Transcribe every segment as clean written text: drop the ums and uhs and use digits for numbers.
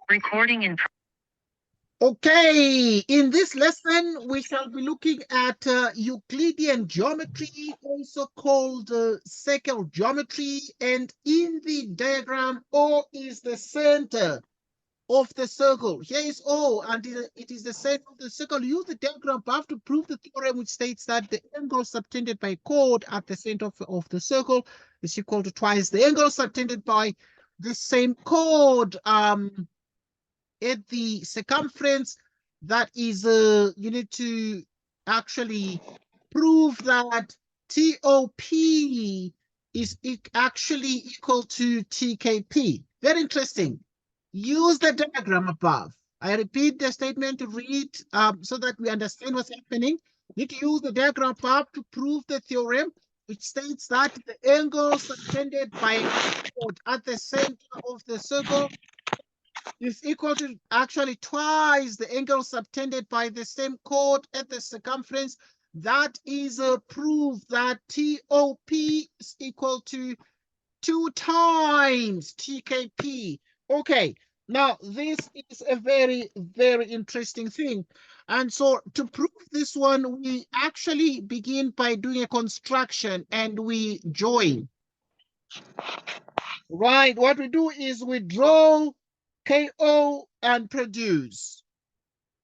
Recording in. Okay, in this lesson, we shall be looking at Euclidean geometry, also called circle geometry. And in the diagram, O is the center of the circle. Here is O, and it is the center of the circle. Use the diagram above to prove the theorem which states that the angle subtended by chord at the center of the circle is equal to twice the angle subtended by the same chord at the circumference. That is, you need to actually prove that TOP is actually equal to TKP. Very interesting. Use the diagram above. I repeat the statement to read so that we understand what's happening. You need to use the diagram above to prove the theorem, which states that the angle subtended by a chord at the center of the circle is equal to actually twice the angle subtended by the same chord at the circumference. That is a proof that TOP is equal to 2 times TKP. Okay, now this is a very, very interesting thing. And so to prove this one, we actually begin by doing a construction and we join. Right, what we do is we draw KO and produce.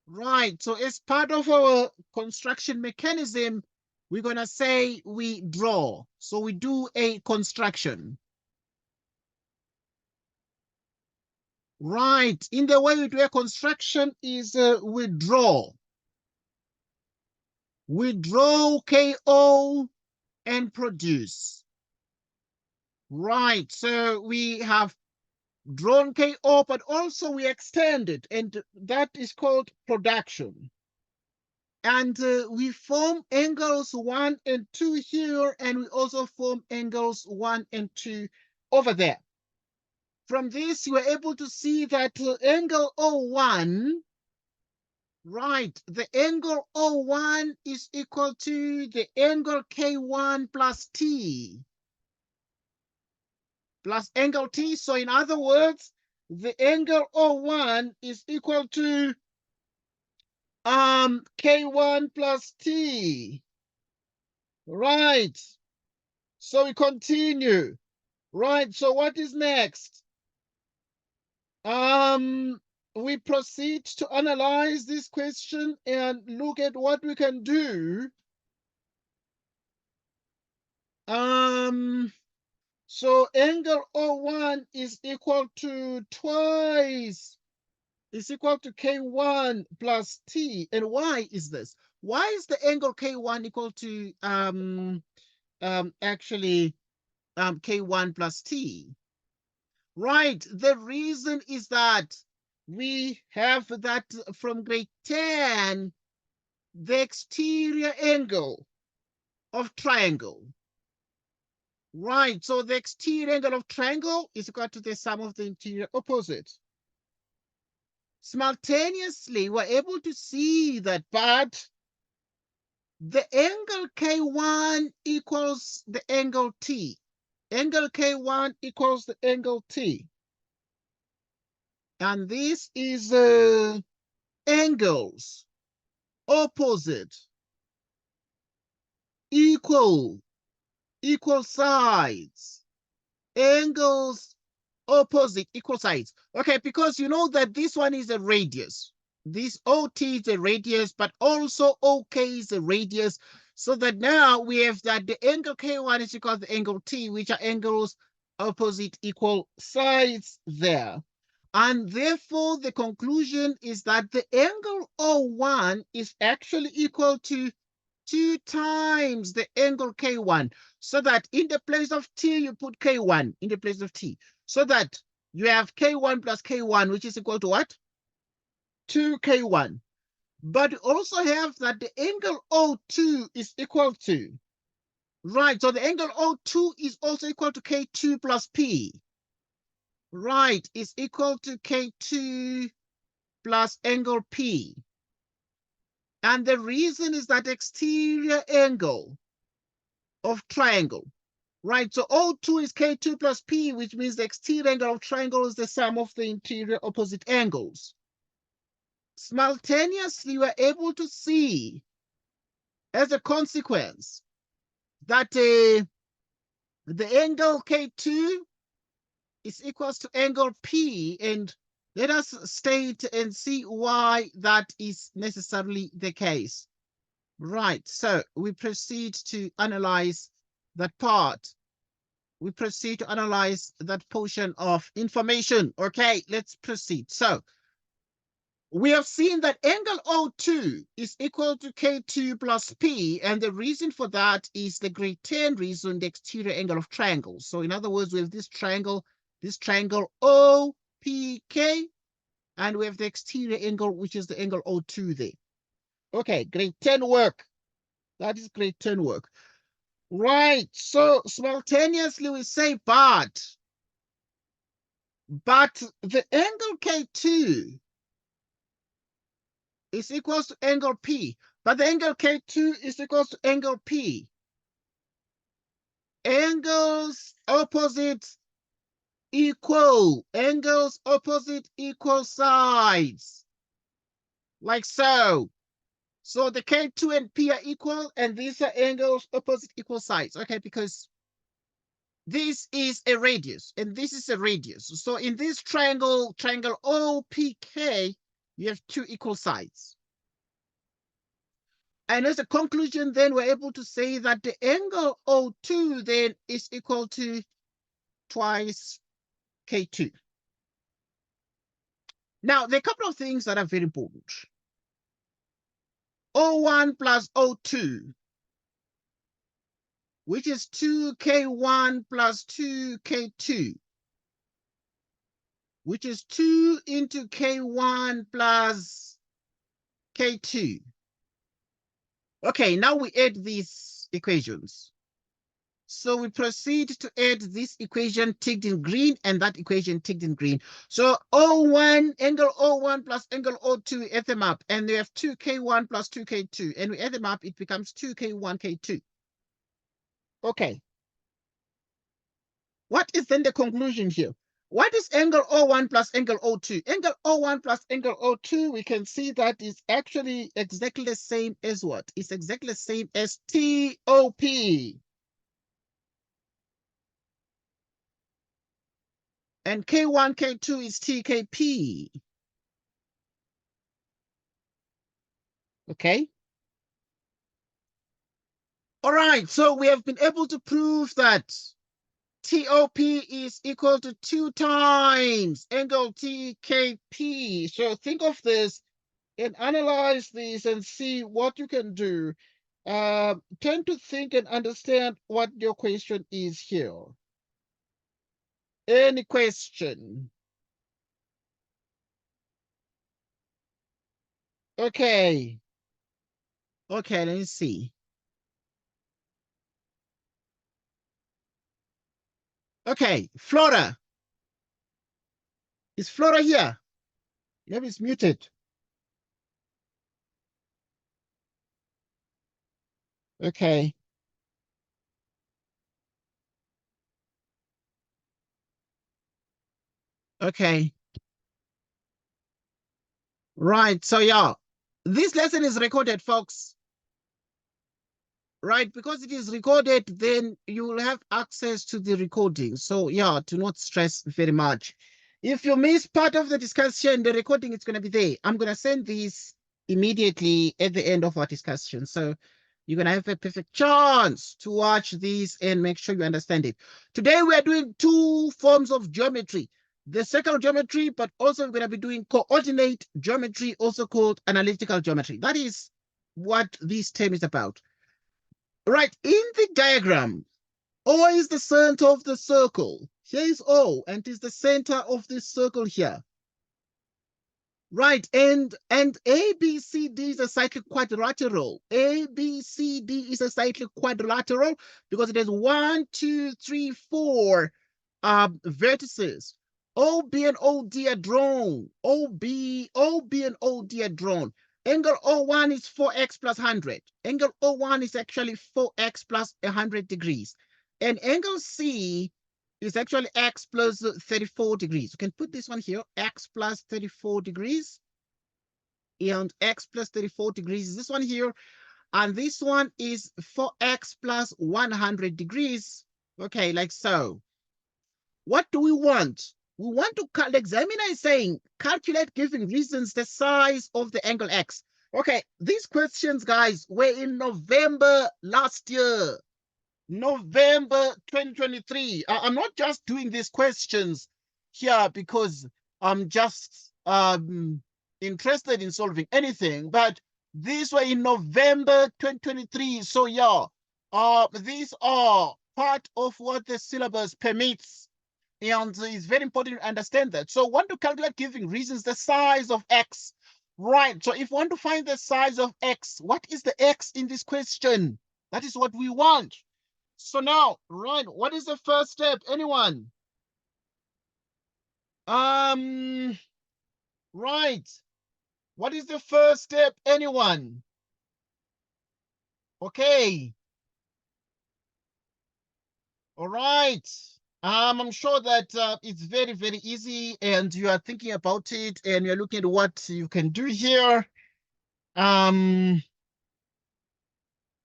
Right, so as part of our construction mechanism, we're going to say we draw. So we do a construction. Right, in the way we do a construction is we draw. We draw KO and produce. Right, so we have drawn KO, but also we extend it, and that is called production. And we form angles 1 and 2 here, and we also form angles 1 and 2 over there. From this, you are able to see that angle O1, right, the angle O1 is equal to the angle K1 plus T, plus angle T. So in other words, the angle O1 is equal to K1 plus T. Right. So we continue. Right. So what is next? We proceed to analyze this question and look at what we can do. So angle O1 is equal to twice, is equal to K1 plus T. And why is this? Why is the angle K1 equal to actually K1 plus T? Right, the reason is that we have that from grade 10, the exterior angle of triangle. Right, so the exterior angle of triangle is equal to the sum of the interior opposite. Simultaneously, we're able to see that, but the angle K1 equals the angle T. Angle K1 equals the angle T. And this is angles opposite, equal sides, angles opposite, equal sides. Okay, because you know that this one is a radius. This OT is a radius, but also OK is a radius. So that now we have that the angle K1 is equal to the angle T, which are angles opposite, equal sides there. And therefore, the conclusion is that the angle O1 is actually equal to 2 times the angle K1. So that in the place of T, you put K1 in the place of T. So that you have K1 plus K1, which is equal to what? 2K1. But you also have that the angle O2 is equal to, right, so the angle O2 is also equal to K2 plus P. Right, is equal to K2 plus angle P. And the reason is that exterior angle of triangle, Right, so O2 is K2 plus P, which means the exterior angle of triangle is the sum of the interior opposite angles. Simultaneously, we're able to see, as a consequence, that the angle K2 is equals to angle P, and let us state and see why that is necessarily the case. Right, so we proceed to analyze that part. We proceed to analyze that portion of information. Okay, let's proceed. So we have seen that angle O2 is equal to K2 plus P, and the reason for that is the grade 10 reason, the exterior angle of triangles. So in other words, we have this triangle OPK, and we have the exterior angle, which is the angle O2 there. Okay, grade 10 work. That is grade 10 work. Right, so simultaneously we say, but the angle K2 is equals to angle P, but the angle K2 is equals to angle P. Angles opposite equal, angles opposite equal sides, like so. So the K2 and P are equal, and these are angles opposite equal sides, okay, because this is a radius, and this is a radius. So in this triangle OPK, you have two equal sides. And as a conclusion, then we're able to say that the angle O2 then is equal to twice K2. Now, there are a couple of things that are very important. O1 plus O2, which is 2K1 plus 2K2, which is 2 into K1 plus K2. Okay, now we add these equations. So we proceed to add this equation ticked in green and that equation ticked in green. So O1, angle O1 plus angle O2, we add them up, and we have 2K1 plus 2K2, and we add them up, it becomes 2K1, K2. Okay. What is then the conclusion here? What is angle O1 plus angle O2? Angle O1 plus angle O2, we can see that is actually exactly the same as what? It's exactly the same as TOP. And K1, K2 is TKP. Okay. All right, so we have been able to prove that TOP is equal to 2 times angle TKP. So think of this and analyze this and see what you can do. Tend to think and understand what your question is here. Any question? Okay. Okay, let me see. Okay, Flora. Is Flora here? Maybe it's muted. Okay. Okay. Right. So yeah, this lesson is recorded, folks. Right, because it is recorded, then you will have access to the recording. So yeah, do not stress very much. If you miss part of the discussion, the recording is going to be there. I'm going to send this immediately at the end of our discussion. So you're going to have a perfect chance to watch this and make sure you understand it. Today, we are doing two forms of geometry. The circle geometry, but also we're going to be doing coordinate geometry, also called analytical geometry. That is what this term is about. Right, in the diagram, O is the center of the circle. Here is O, and it is the center of this circle here. Right, and ABCD is a cyclic quadrilateral. ABCD is a cyclic quadrilateral because it has 1, 2, 3, 4 vertices. OB and OD are drawn. OB and OD are drawn. Angle O1 is 4x plus 100. Angle O1 is actually 4x plus 100 degrees. And angle C is actually x plus 34 degrees. You can put this one here, x plus 34 degrees. And x plus 34 degrees is this one here. And this one is 4x plus 100 degrees. Okay, like so. What do we want? We want to, the examiner is saying, calculate giving reasons the size of the angle x. Okay, these questions, guys, were in November last year. November 2023. I'm not just doing these questions here because I'm just interested in solving anything, but these were in November 2023. So yeah, these are part of what the syllabus permits. And it's very important to understand that. So want to calculate giving reasons the size of x. Right, so if you want to find the size of x, what is the x in this question? That is what we want. So now, right, what is the first step? Anyone? Right. What is the first step? Anyone? Okay. All right. I'm sure that it's very, very easy and you are thinking about it and you're looking at what you can do here.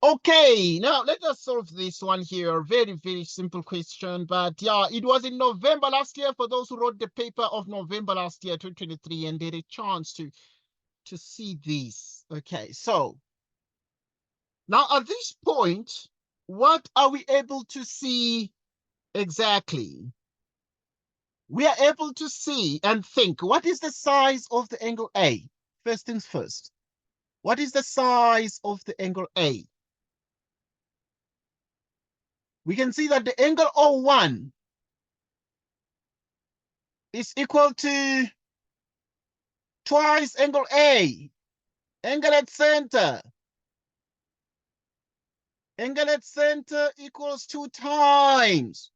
Okay, now let us solve this one here. Very, very simple question. But yeah, it was in November last year for those who wrote the paper of November last year, 2023, and they had a chance to see this. Okay, so now at this point, what are we able to see exactly? We are able to see and think, what is the size of the angle A? First things first. What is the size of the angle A? We can see that the angle O1 is equal to twice angle A. Angle at center. Angle at center equals 2 times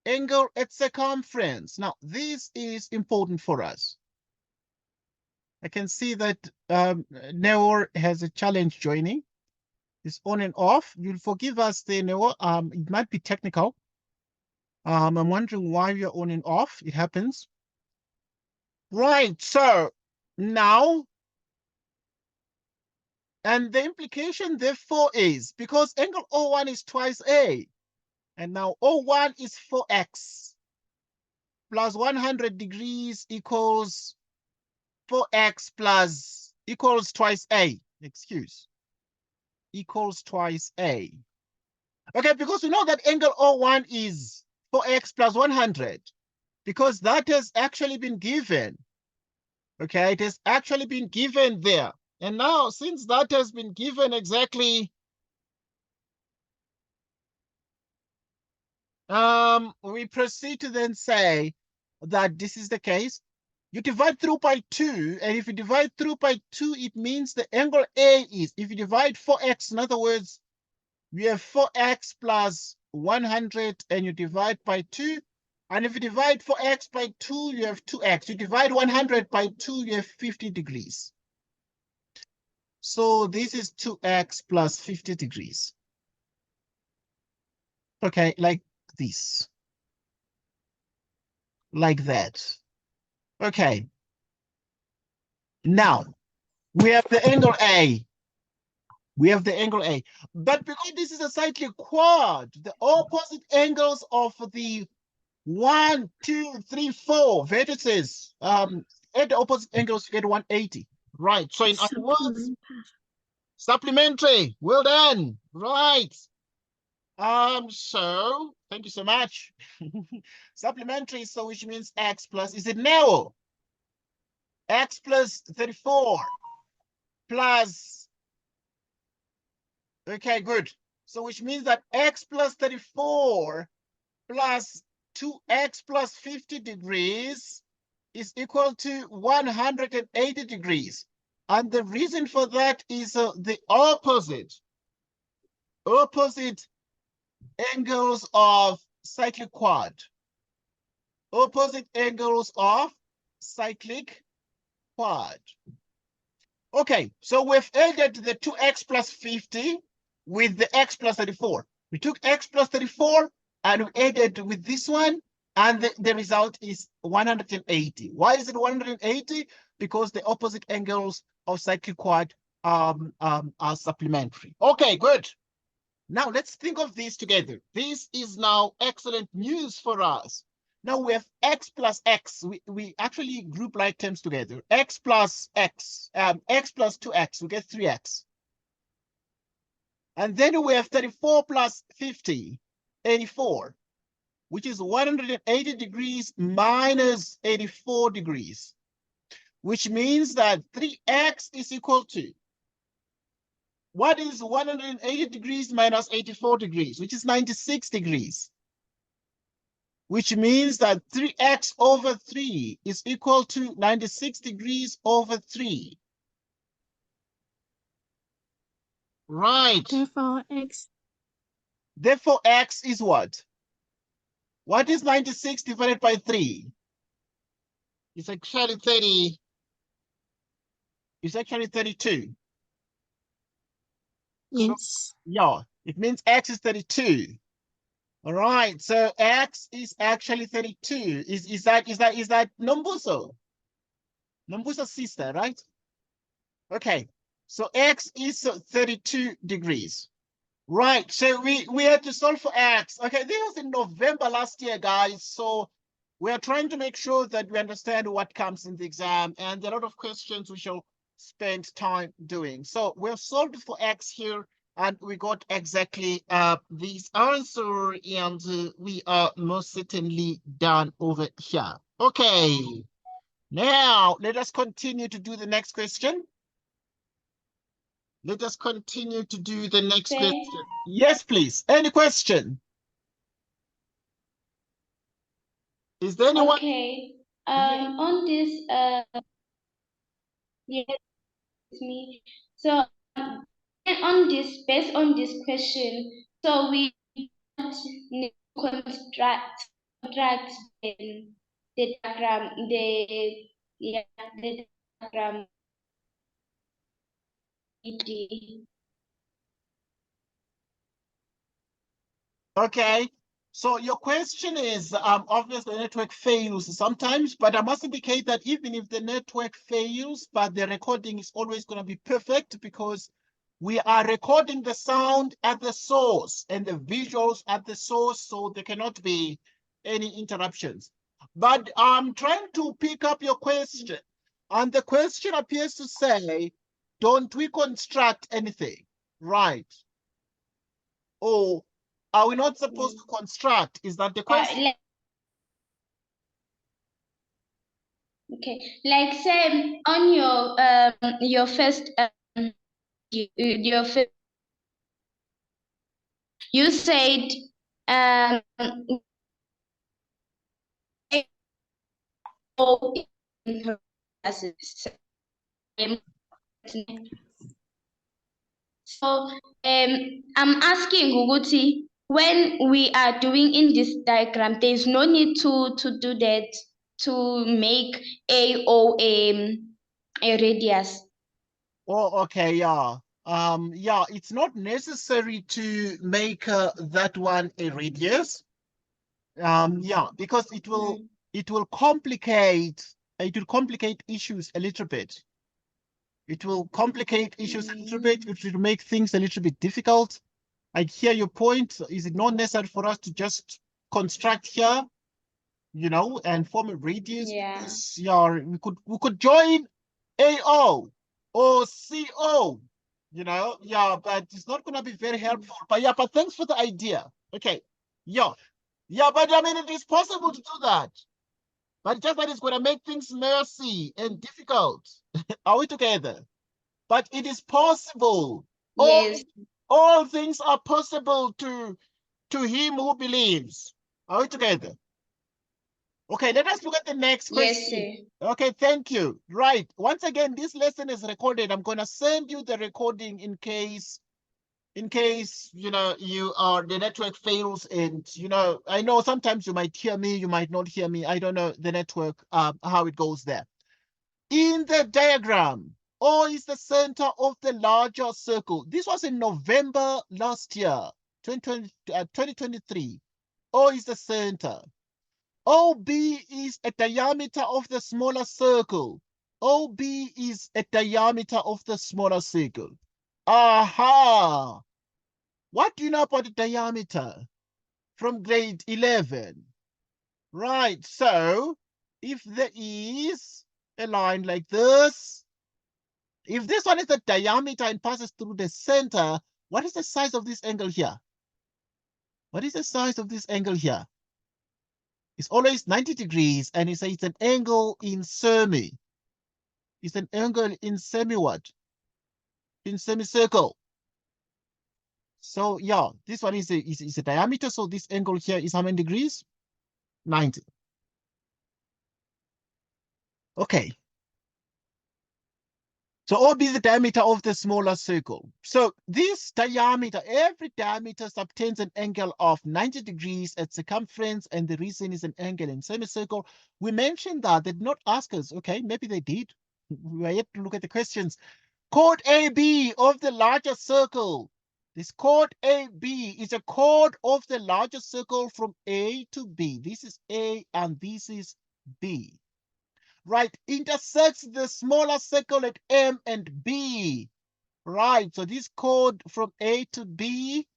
angle at circumference. Now, this is important for us. I can see that Neo has a challenge joining. It's on and off. You'll forgive us there, Neo. It might be technical. I'm wondering why you're on and off. It happens. Right, so now, and the implication therefore is, because angle O1 is twice A, and now O1 is 4x plus 100 degrees equals 4x plus equals twice A, equals twice A. Okay, because we know that angle O1 is 4x plus 100, because that has actually been given. Okay, it has actually been given there. And now, since that has been given exactly, we proceed to then say that this is the case. You divide through by 2, and if you divide through by 2, it means the angle A is, if you divide 4x, in other words, we have 4x plus 100, and you divide by 2. And if you divide 4x by 2, you have 2x. You divide 100 by 2, you have 50 degrees. So this is 2x plus 50 degrees. Okay, like this. Like that. Okay. Now, we have the angle A. We have the angle A. But because this is a cyclic quad, the opposite angles of the 1, 2, 3, 4 vertices, at the opposite angles, you get 180. Right. So in other words, supplementary. Well done. Right. So thank you so much. Supplementary, so which means x plus, is it narrow? X plus 34 plus, okay, good. So which means that x plus 34 plus 2x plus 50 degrees is equal to 180 degrees. And the reason for that is the opposite angles of cyclic quad. Opposite angles of cyclic quad. Okay, so we've added the 2x plus 50 with the x plus 34. We took x plus 34 and we added with this one, and the result is 180. Why is it 180? Because the opposite angles of cyclic quad are supplementary. Okay, good. Now let's think of this together. This is now excellent news for us. Now we have x plus x. We actually group like terms together. X plus x, x plus 2x, we get 3x. And then we have 34 plus 50, 84, which is 180 degrees minus 84 degrees, which means that 3x is equal to, what is 180 degrees minus 84 degrees, which is 96 degrees, which means that 3x over 3 is equal to 96 degrees over 3. Right. Therefore, x is what? What is 96 divided by 3? It's actually 30. It's actually 32. Yes. So, yeah, it means x is 32. All right, so x is actually 32. Is that Nombuso? Nombuso's sister, right? Okay, so x is 32 degrees. Right, so we had to solve for x. Okay, this was in November last year, guys. So we are trying to make sure that we understand what comes in the exam, and there are a lot of questions we shall spend time doing. So we have solved for x here, and we got exactly this answer, and we are most certainly done over here. Okay, now let us continue to do the next question. Let us continue to do the next question. Yes, please. Any question? Is there anyone? Okay. On this, yes, it's me. So on this, based on this question, so we need to construct the diagram, the diagram. Okay. So your question is, obviously the network fails sometimes, but I must indicate that even if the network fails, but the recording is always going to be perfect because we are recording the sound at the source and the visuals at the source, so there cannot be any interruptions. But I'm trying to pick up your question, and the question appears to say, don't we construct anything, right? Or are we not supposed to construct? Is that the question? Okay, like say on your first you said so I'm asking Guguti, when we are doing in this diagram, there is no need to do that to make a or a radius. Oh, okay, yeah. Yeah, it's not necessary to make that one a radius. Yeah, because it will complicate issues a little bit. It will complicate issues a little bit. It will make things a little bit difficult. I hear your point. Is it not necessary for us to just construct here, you know, and form a radius? Yeah. Because, yeah, we could join AO or CO, you know, yeah, but it's not going to be very helpful. But yeah, but thanks for the idea. Okay, yeah, yeah, but I mean, it is possible to do that. But just that it's going to make things messy and difficult. Are we together? But it is possible. Yes. All things are possible to him who believes. Are we together? Okay, let us look at the next question. Yes, sir. Okay, thank you. Right. Once again, this lesson is recorded. I'm going to send you the recording in case, you know, the network fails, and, you know, I know sometimes you might hear me, you might not hear me. I don't know the network, how it goes there. In the diagram, O is the center of the larger circle. This was in November last year. 2023. O is the center. OB is a diameter of the smaller circle. OB is a diameter of the smaller circle. Aha! What do you know about the diameter from grade 11? Right, so if there is a line like this, if this one is the diameter and passes through the center, what is the size of this angle here? What is the size of this angle here? It's always 90 degrees, and you say it's an angle in semi. It's an angle in semi what? In semicircle. So yeah, this one is a diameter. So this angle here is how many degrees? 90. Okay. So OB is the diameter of the smaller circle. So this diameter, every diameter subtends an angle of 90 degrees at circumference, and the reason is an angle in semicircle. We mentioned that they did not ask us. Okay, maybe they did. We are yet to look at the questions. Chord AB of the larger circle. This chord AB is a chord of the larger circle from A to B. This is A and this is B. Right, intersects the smaller circle at M and B. Right, so this chord from A to B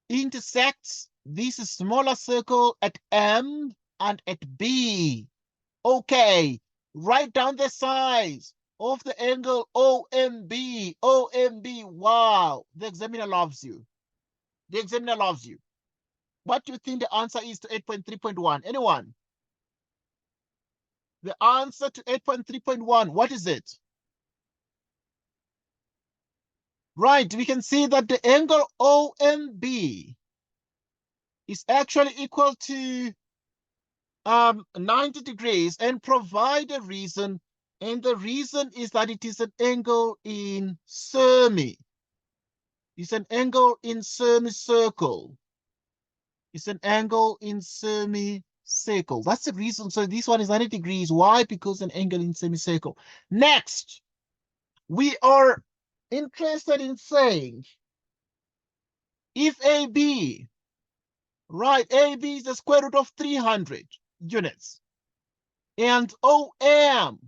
intersects this smaller circle at M and at B. Okay, write down the size of the angle OMB. OMB, wow, the examiner loves you. The examiner loves you. What do you think the answer is to 8.3.1? Anyone? The answer to 8.3.1, what is it? Right, we can see that the angle OMB is actually equal to 90 degrees, and provide a reason. And the reason is that it is an angle in semi. It's an angle in semicircle. It's an angle in semicircle. That's the reason. So this one is 90 degrees. Why? Because an angle in semicircle. Next, we are interested in saying if AB, right, AB is the square root of 300 units, and OM,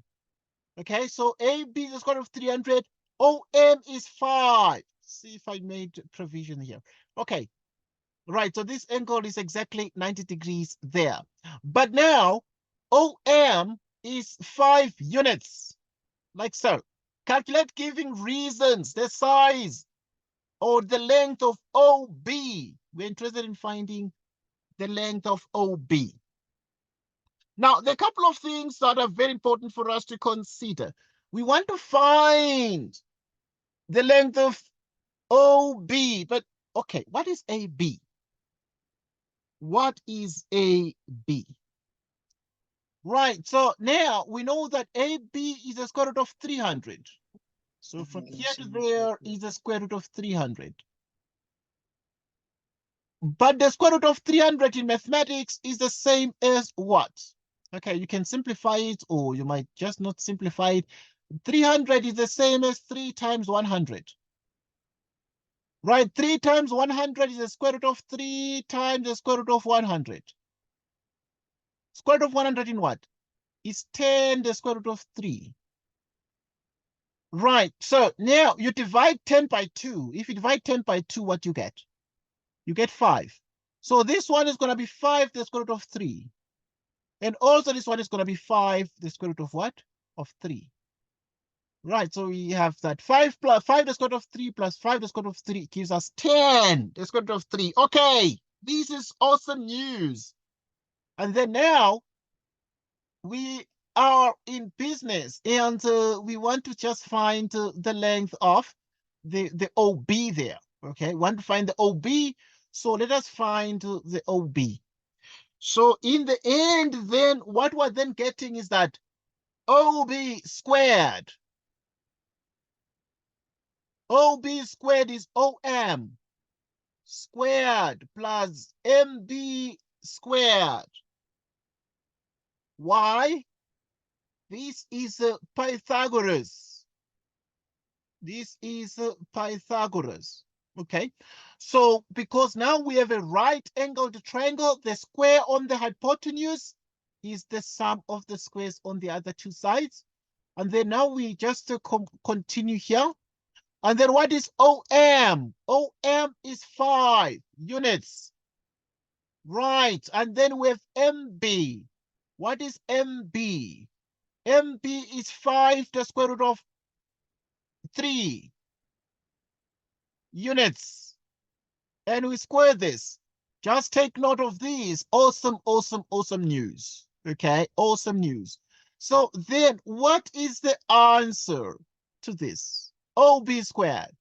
okay, so AB is the square root of 300, OM is 5. See if I made provision here. Okay, right, so this angle is exactly 90 degrees there. But now, OM is 5 units, like so. Calculate giving reasons, the size or the length of OB. We're interested in finding the length of OB. Now, there are a couple of things that are very important for us to consider. We want to find the length of OB, but okay, what is AB? What is AB? Right, so now we know that AB is the square root of 300. So from here to there is the square root of 300. But the square root of 300 in mathematics is the same as what? Okay, you can simplify it, or you might just not simplify it. 300 is the same as 3 times 100. Right, 3 times 100 is the square root of 3 times the square root of 100. Square root of 100 in what? Is 10 the square root of 3. Right, so now you divide 10 by 2. If you divide 10 by 2, what you get? You get 5. So this one is going to be 5 the square root of 3. And also this one is going to be 5 the square root of what? Of 3. Right, so we have that 5 plus 5 the square root of 3 plus 5 the square root of 3 gives us 10 the square root of 3. Okay, this is awesome news. And then now we are in business, and we want to just find the length of the OB there. Okay, we want to find the OB. So let us find the OB. So in the end, then what we're then getting is that OB squared. OB squared is OM squared plus MB squared. Why? This is Pythagoras. This is Pythagoras. Okay, so because now we have a right-angled triangle, the square on the hypotenuse is the sum of the squares on the other two sides. And then now we just continue here. And then what is OM? OM is 5 units. Right, and then we have MB. What is MB? MB is 5 to the square root of 3 units. And we square this. Just take note of these. Awesome, awesome, awesome news. Okay, awesome news. So then what is the answer to this? OB squared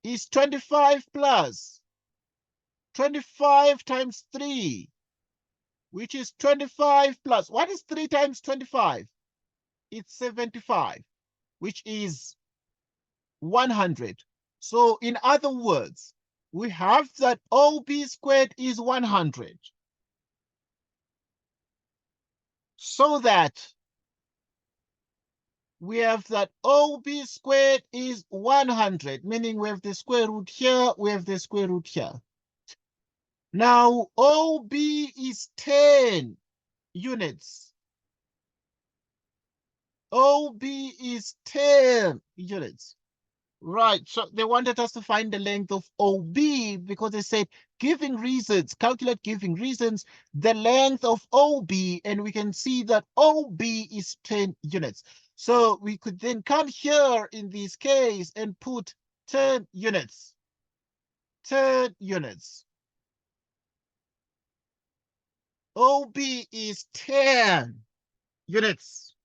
is 25 plus 25 times 3, which is 25 plus. What is 3 times 25? It's 75, which is 100. So in other words, we have that OB squared is 100. So that we have that OB squared is 100, meaning we have the square root here, we have the square root here. Now, OB is 10 units. OB is 10 units. Right, so they wanted us to find the length of OB because they said, giving reasons, calculate giving reasons, the length of OB, and we can see that OB is 10 units. So we could then come here in this case and put 10 units. 10 units. OB is 10 units.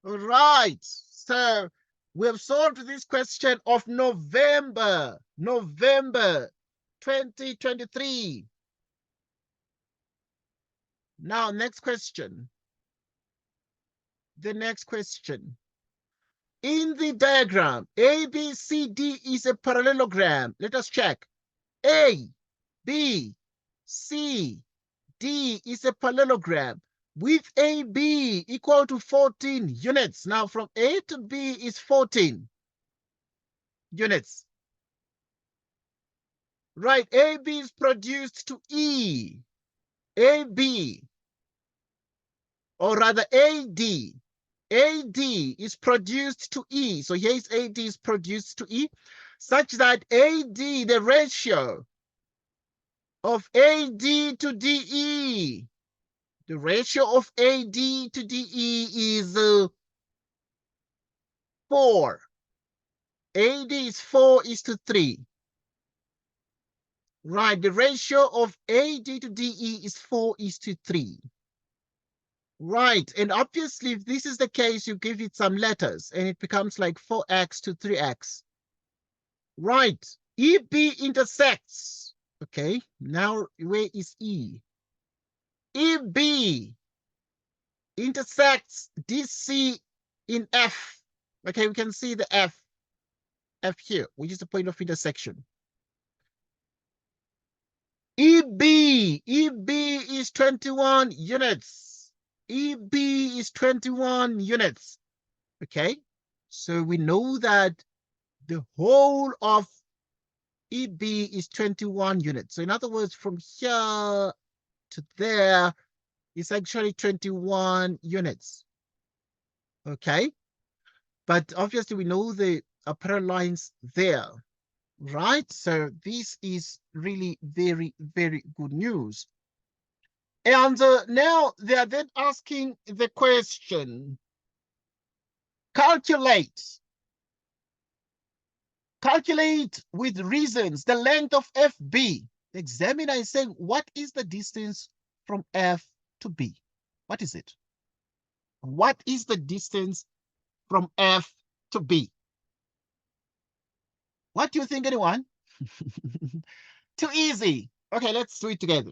All right, so we have solved this question of November 2023. Now, next question. The next question. In the diagram, ABCD is a parallelogram. Let us check. A, B, C, D is a parallelogram with AB equal to 14 units. Now, from A to B is 14 units. Right, AB is produced to E. AB, or rather AD. AD is produced to E. So here's AD is produced to E, such that AD, the ratio of AD to DE, the ratio of AD to DE is 4. AD is 4:3. Right, the ratio of AD to DE is 4:3. Right, and obviously if this is the case, you give it some letters and it becomes like 4x to 3x. Right, EB intersects. Okay, now where is E? EB intersects DC in F. Okay, we can see the F here, which is the point of intersection. EB is 21 units. EB is 21 units. Okay, so we know that the whole of EB is 21 units. So in other words, from here to there is actually 21 units. Okay, but obviously we know the parallel lines there, right? So this is really very, very good news. And now they are then asking the question, calculate with reasons the length of FB. The examiner is saying, what is the distance from F to B? What is it? What is the distance from F to B? What do you think, anyone? Too easy. Okay, let's do it together.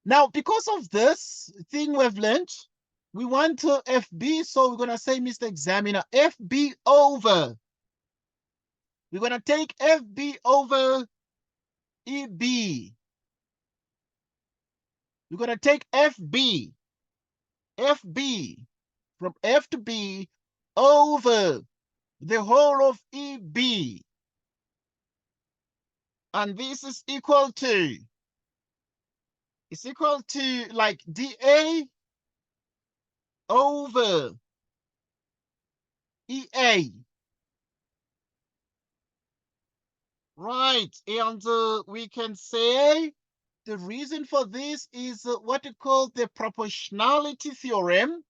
Now, because of this thing we've learned, we want to FB, so we're going to say, Mr. Examiner, FB over. We're going to take FB over EB. We're going to take FB from F to B over the whole of EB. And this is equal to, it's equal to like dA over EA. Right, and we can say the reason for this is what we call the proportionality theorem.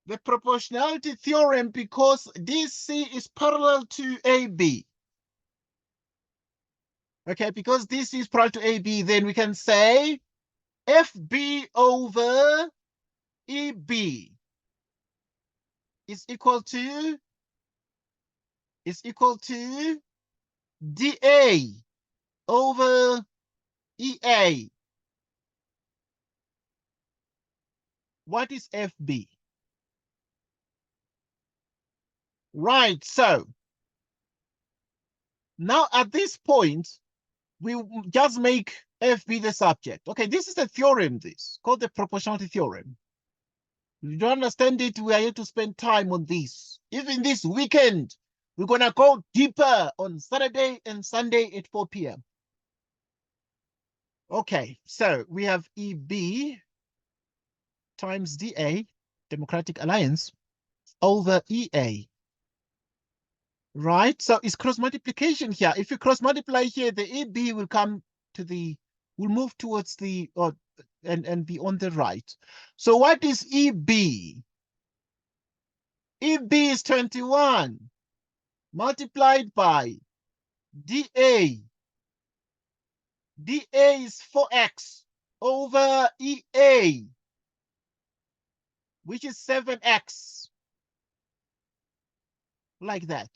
The proportionality theorem, because DC is parallel to AB. Okay, because this is parallel to AB, then we can say FB over EB is equal to dA over EA. What is FB? Right, so now at this point, we just make FB the subject. Okay, this is a theorem, this called the proportionality theorem. If you don't understand it, we are here to spend time on this. Even this weekend, we're going to go deeper on Saturday and Sunday at 4 p.m. Okay, so we have EB times DA, Democratic Alliance, over EA. Right, so it's cross multiplication here. If you cross multiply here, the EB will come to the, will move towards the, and be on the right. So what is EB? EB is 21 multiplied by dA. dA is 4x over EA, which is 7x. Like that.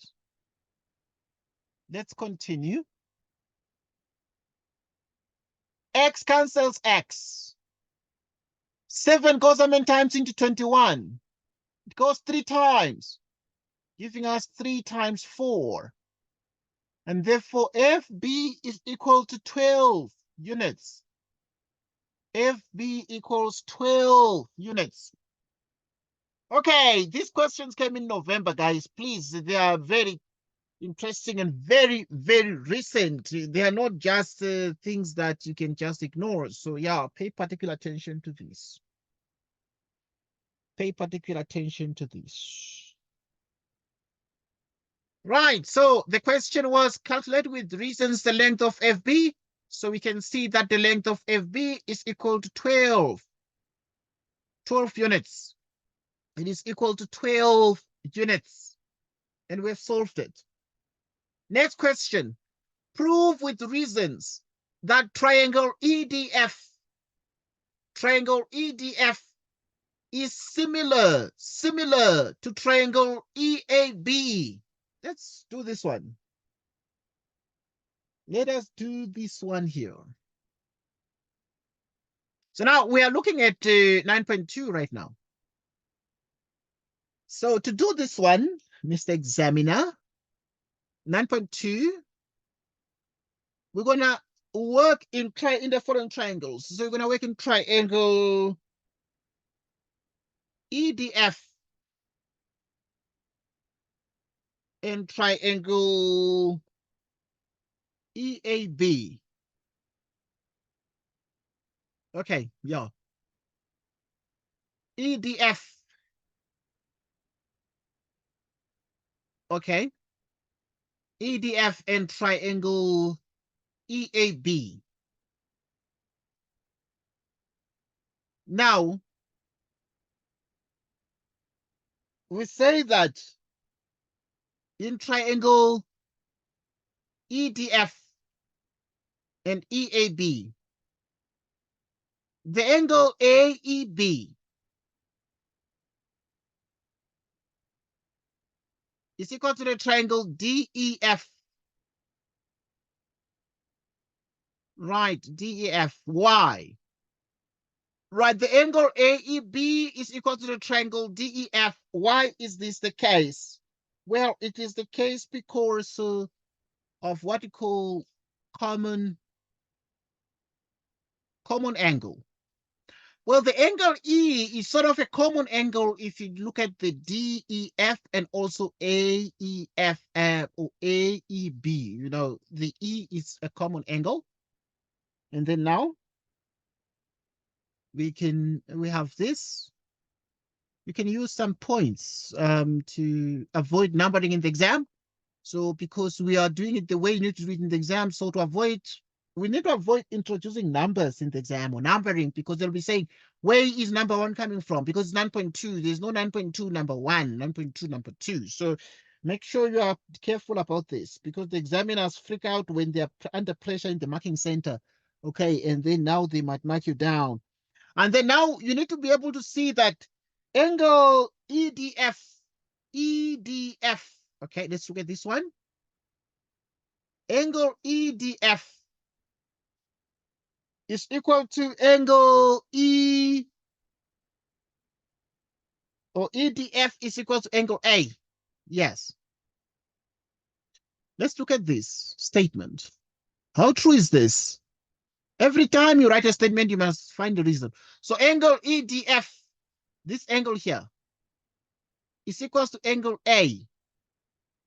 Let's continue. X cancels X. 7 goes how many times into 21? It goes 3 times, giving us 3 times 4. And therefore, FB is equal to 12 units. FB equals 12 units. Okay, these questions came in November, guys. Please, they are very interesting and very, very recent. They are not just things that you can just ignore. So yeah, pay particular attention to this. Pay particular attention to this. Right, so the question was calculate with reasons the length of FB. So we can see that the length of FB is equal to 12 units. It is equal to 12 units. And we've solved it. Next question. Prove with reasons that triangle EDF is similar to triangle EAB. Let's do this one. Let us do this one here. So now we are looking at 9.2 right now. So to do this one, Mr. Examiner, 9.2, we're going to work in the following triangles. So we're going to work in triangle EDF and triangle EAB. Okay, yeah. EDF. Okay. EDF and triangle EAB. Now, we say that in triangle EDF and EAB, the angle AEB is equal to the triangle DEF. Right, DEF. Why? Right, the angle AEB is equal to the triangle DEF. Why is this the case? Well, it is the case because of what you call common angle. Well, the angle E is sort of a common angle if you look at the DEF and also AEF or AEB. You know, the E is a common angle. And then now we have this. You can use some points to avoid numbering in the exam. So because we are doing it the way you need to do it in the exam, so we need to avoid introducing numbers in the exam or numbering, because they'll be saying, where is number 1 coming from? Because it's 9.2, there's no 9.2 number 1, 9.2 number 2. So make sure you are careful about this, because the examiners freak out when they're under pressure in the marking center. Okay, and then now they might mark you down. And then now you need to be able to see that angle EDF, okay, let's look at this one. Angle EDF is equal to angle E, or EDF is equal to angle A. Yes. Let's look at this statement. How true is this? Every time you write a statement, you must find the reason. So angle EDF, this angle here, is equal to angle A.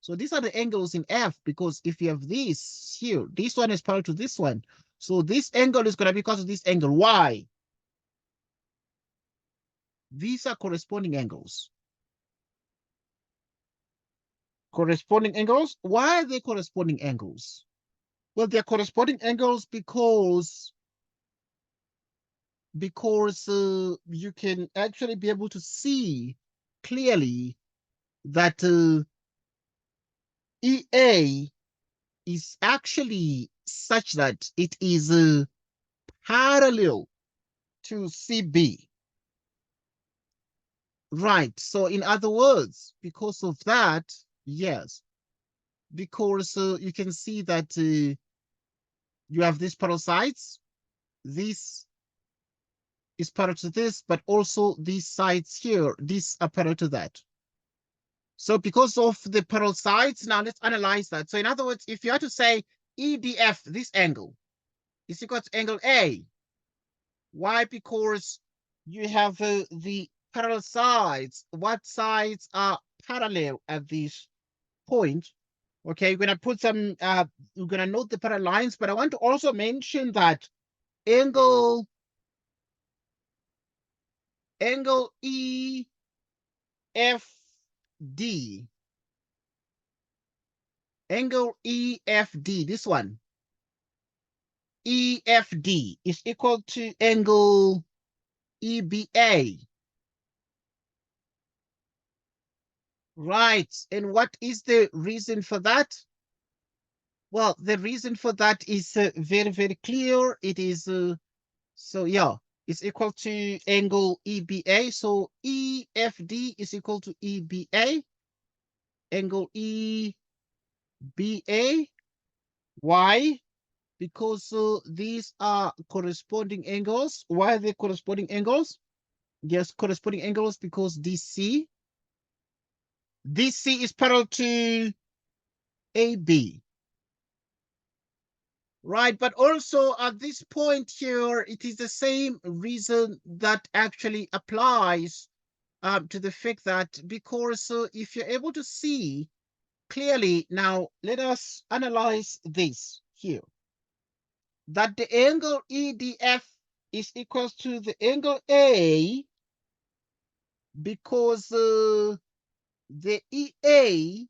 So these are the angles in F, because if you have this here, this one is parallel to this one. So this angle is going to be equal to this angle. Why? These are corresponding angles. Corresponding angles? Why are they corresponding angles? Well, they're corresponding angles because you can actually be able to see clearly that EA is actually such that it is parallel to CB. Right. So in other words, because of that, yes, because you can see that you have these parallel sides. This is parallel to this, but also these sides here, these are parallel to that. So because of the parallel sides, now let's analyze that. So in other words, if you had to say EDF, this angle, is equal to angle A. Why? Because you have the parallel sides. What sides are parallel at this point? Okay, you're gonna put some, you're gonna note the parallel lines, but I want to also mention that angle EFD, angle EFD, this one, EFD is equal to angle EBA. Right, and what is the reason for that? Well, the reason for that is very, very clear. It is, so yeah, it's equal to angle EBA. So EFD is equal to EBA, angle EBA. Why? Because these are corresponding angles. Why are they corresponding angles? Yes, corresponding angles because DC is parallel to AB. Right, but also at this point here, it is the same reason that actually applies to the fact that because if you're able to see clearly, now let us analyze this here, that the angle EDF is equal to the angle A because the EA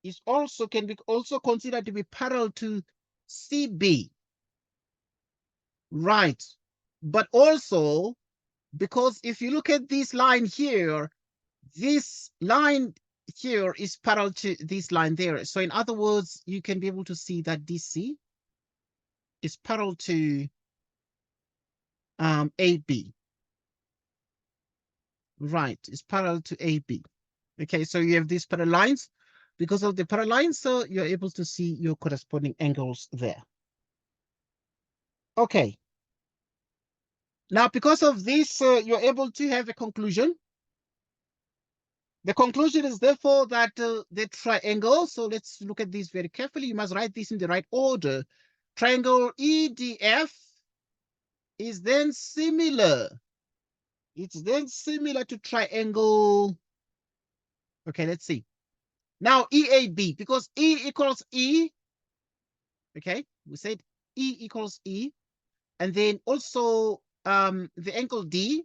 is also can be also considered to be parallel to CB. Right. But also, because if you look at this line here, this line here is parallel to this line there. So in other words, you can be able to see that DC is parallel to AB. Right, it's parallel to AB. Okay, so you have these parallel lines. Because of the parallel lines, so you're able to see your corresponding angles there. Okay. Now, because of this, you're able to have a conclusion. The conclusion is therefore that the triangle, so let's look at this very carefully. You must write this in the right order. Triangle EDF is then similar. It's then similar to triangle. Okay, let's see. Now EAB, because E equals E. Okay, we said E equals E. And then also the angle D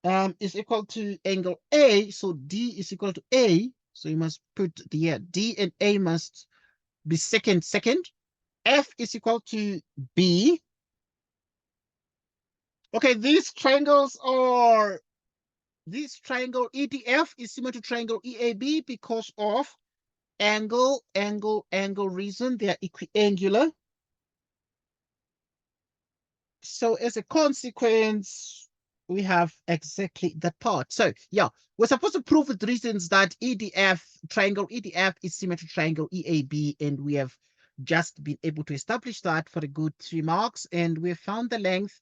is equal to angle A. So D is equal to A. So you must put the D and A must be second. F is equal to B. Okay, this triangle EDF is similar to triangle EAB because of angle reason. They are equiangular. So as a consequence, we have exactly that part. So yeah, we're supposed to prove with reasons that triangle EDF is similar to triangle EAB, and we have just been able to establish that for a good 3 marks, and we found the length.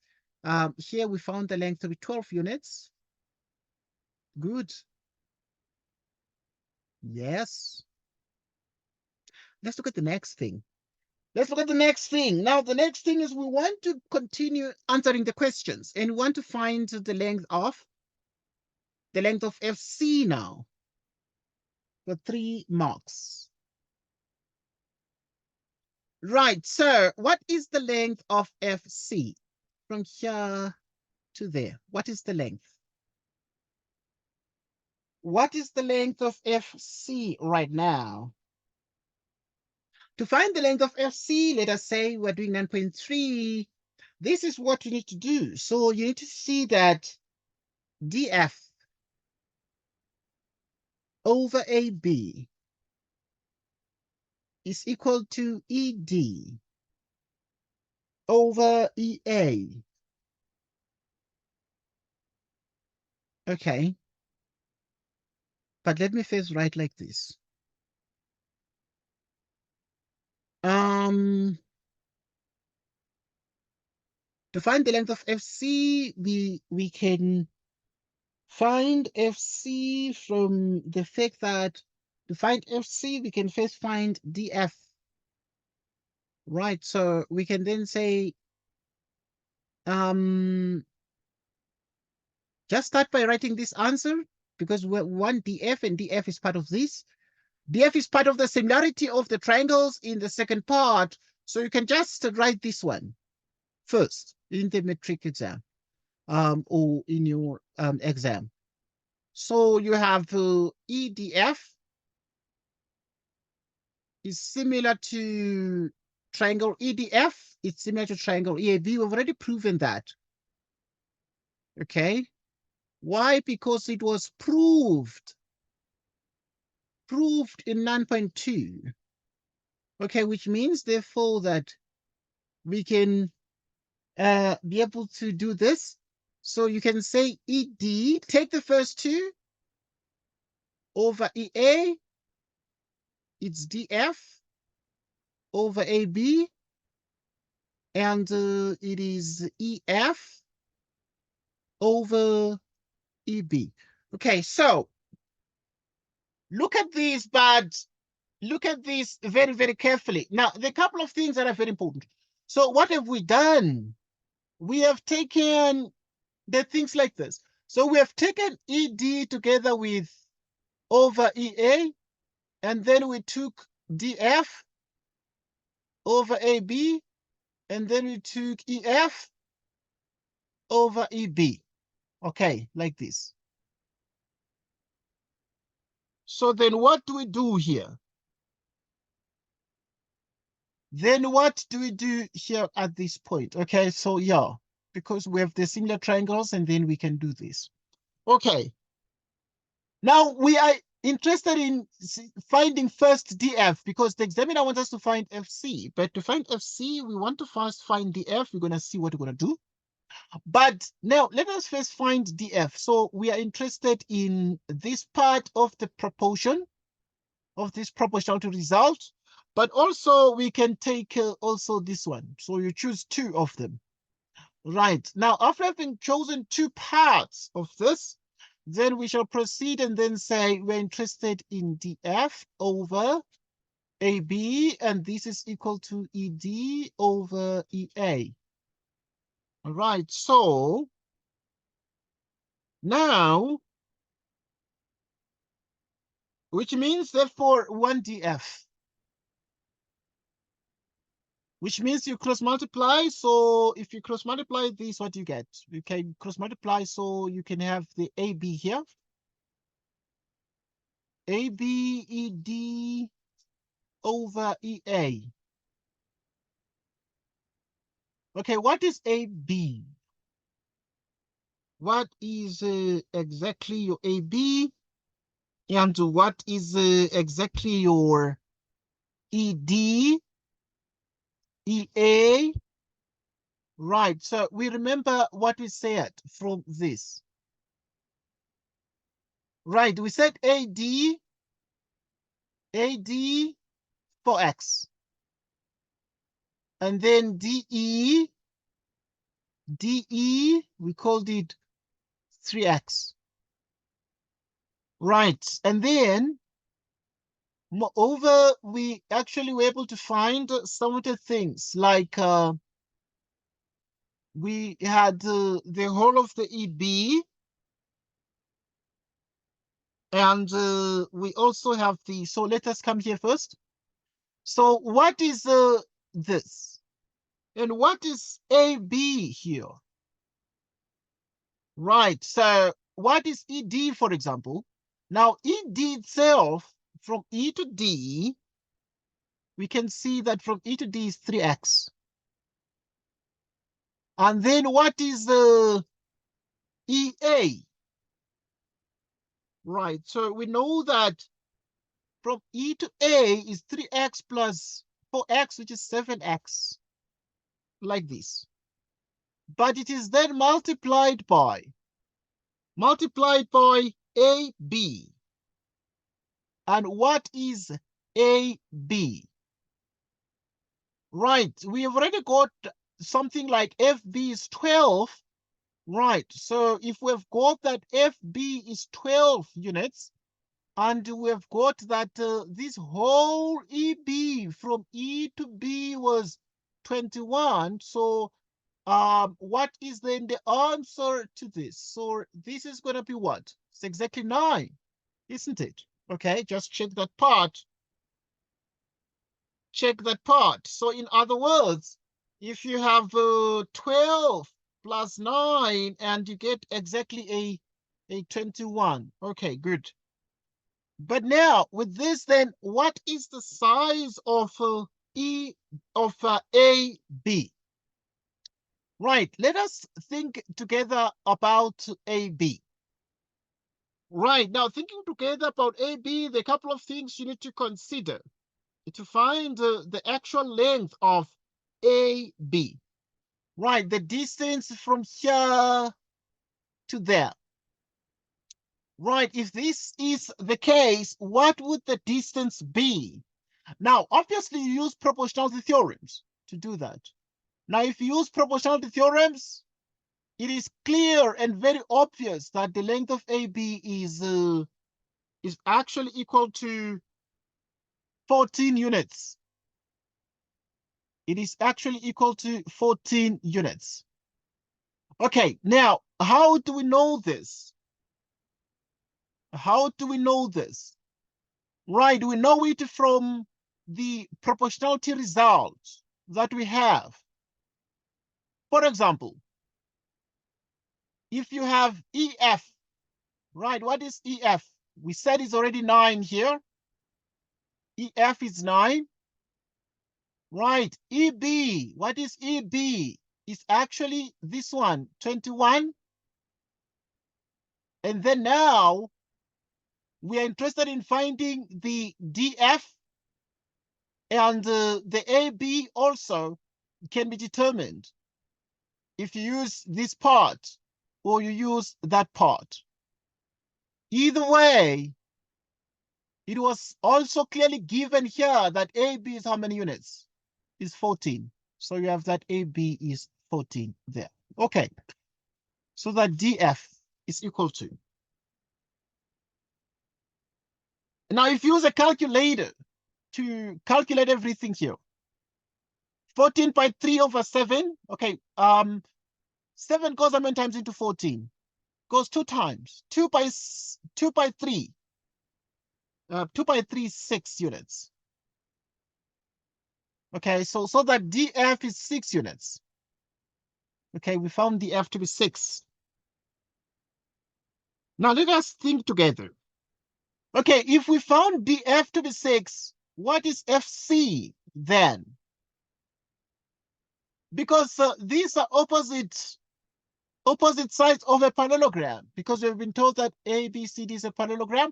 Here we found the length to be 12 units. Good. Yes. Let's look at the next thing. Let's look at the next thing. Now, the next thing is we want to continue answering the questions, and we want to find the length of FC now for 3 marks. Right, so what is the length of FC from here to there? What is the length? What is the length of FC right now? To find the length of FC, let us say we're doing 9.3. This is what you need to do. So you need to see that DF over AB is equal to ED over EA. Okay. But let me first write like this. To find the length of FC, we can find FC from the fact that to find FC, we can first find DF. Right, so we can then say, just start by writing this answer, because we want DF, and DF is part of this. DF is part of the similarity of the triangles in the second part, so you can just write this one first in the metric exam, or in your exam. So you have EDF is similar to triangle EDF. It's similar to triangle EAB. We've already proven that. Okay. Why? Because it was proved in 9.2. Okay, which means therefore that we can be able to do this. So you can say ED, take the first two over EA, it's DF over AB, and it is EF over EB. Okay, so look at these, but look at this very, very carefully. Now, there are a couple of things that are very important. So what have we done? We have taken the things like this. So we have taken ED together with over EA, and then we took DF over AB, and then we took EF over EB. Okay, like this. So then what do we do here? Then what do we do here at this point? Okay, so yeah, because we have the similar triangles, and then we can do this. Okay. Now we are interested in finding first DF, because the examiner wants us to find FC. But to find FC, we want to first find DF. We're going to see what we're going to do. But now let us first find DF. So we are interested in this part of the proportion, of this proportionality result. But also we can take also this one. So you choose 2 of them. Right. Now, after having chosen 2 parts of this, then we shall proceed and then say we're interested in DF over AB, and this is equal to ED over EA. All right, so now, which means therefore 1 df, which means you cross multiply. So if you cross multiply this, what do you get? You can cross multiply, so you can have the AB here. ABED over EA. Okay, what is AB? What is exactly your AB? And what is exactly your ED, EA? Right, so we remember what we said from this. Right, we said AD, AD, 4x. And then DE, DE, we called it 3x. Right, and then moreover, we actually were able to find some of the things like we had the whole of the EB, and we also have the, so let us come here first. So what is this? And what is AB here? Right, so what is ED, for example? Now, ED itself, from E to D, we can see that from E to D is 3x. And then what is the EA? Right, so we know that from E to A is 3x plus 4x, which is 7x, like this. But it is then multiplied by AB. And what is AB? Right, we have already got something like FB is 12. Right, so if we've got that FB is 12 units, and we've got that this whole EB from E to B was 21, so what is then the answer to this? So this is going to be what? It's exactly 9, isn't it? Okay, just check that part. Check that part. So in other words, if you have 12 plus 9 and you get exactly a 21. Okay, good. But now with this, then what is the size of AB? Right, let us think together about AB. Right, now thinking together about AB, there are a couple of things you need to consider to find the actual length of AB. Right, the distance from here to there. Right, if this is the case, what would the distance be? Now, obviously, you use proportionality theorems to do that. Now, if you use proportionality theorems, it is clear and very obvious that the length of AB is actually equal to 14 units. It is actually equal to 14 units. Okay, now, how do we know this? How do we know this? Right, we know it from the proportionality result that we have. For example, if you have EF, right, what is EF? We said it's already 9 here. EF is 9. Right, EB, what is EB? It's actually this one, 21. And then now, we are interested in finding the DF, and the AB also can be determined if you use this part or you use that part. Either way, it was also clearly given here that AB is how many units? Is 14. So you have that AB is 14 there. Okay. So that DF is equal to. Now, if you use a calculator to calculate everything here, 14.3 over 7. Okay. 7 goes how many times into 14? Goes 2 times. 2 by 3. 2 by 3 is 6 units. Okay, so that df is 6 units. Okay, we found df to be 6. Now let us think together. Okay, if we found df to be 6, what is fc then? Because these are opposite sides of a parallelogram, because we've been told that ABCD is a parallelogram.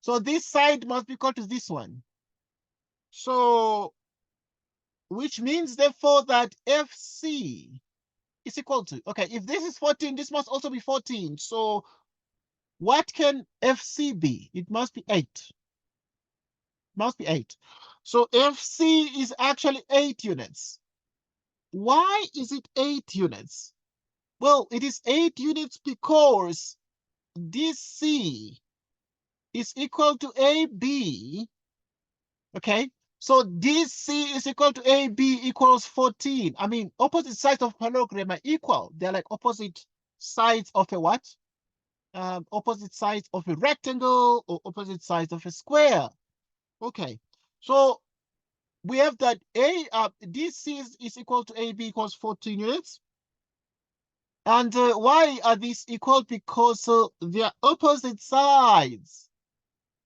So this side must be equal to this one. So, which means therefore that FC is equal to, okay, if this is 14, this must also be 14. So what can FC be? It must be 8. Must be 8. So FC is actually 8 units. Why is it 8 units? Well, it is 8 units because DC is equal to AB. Okay, so DC is equal to AB equals 14. I mean, opposite sides of parallelogram are equal. They're like opposite sides of a what? Opposite sides of a rectangle or opposite sides of a square. Okay, so we have that DC is equal to AB equals 14 units. And why are these equal? Because they are opposite sides.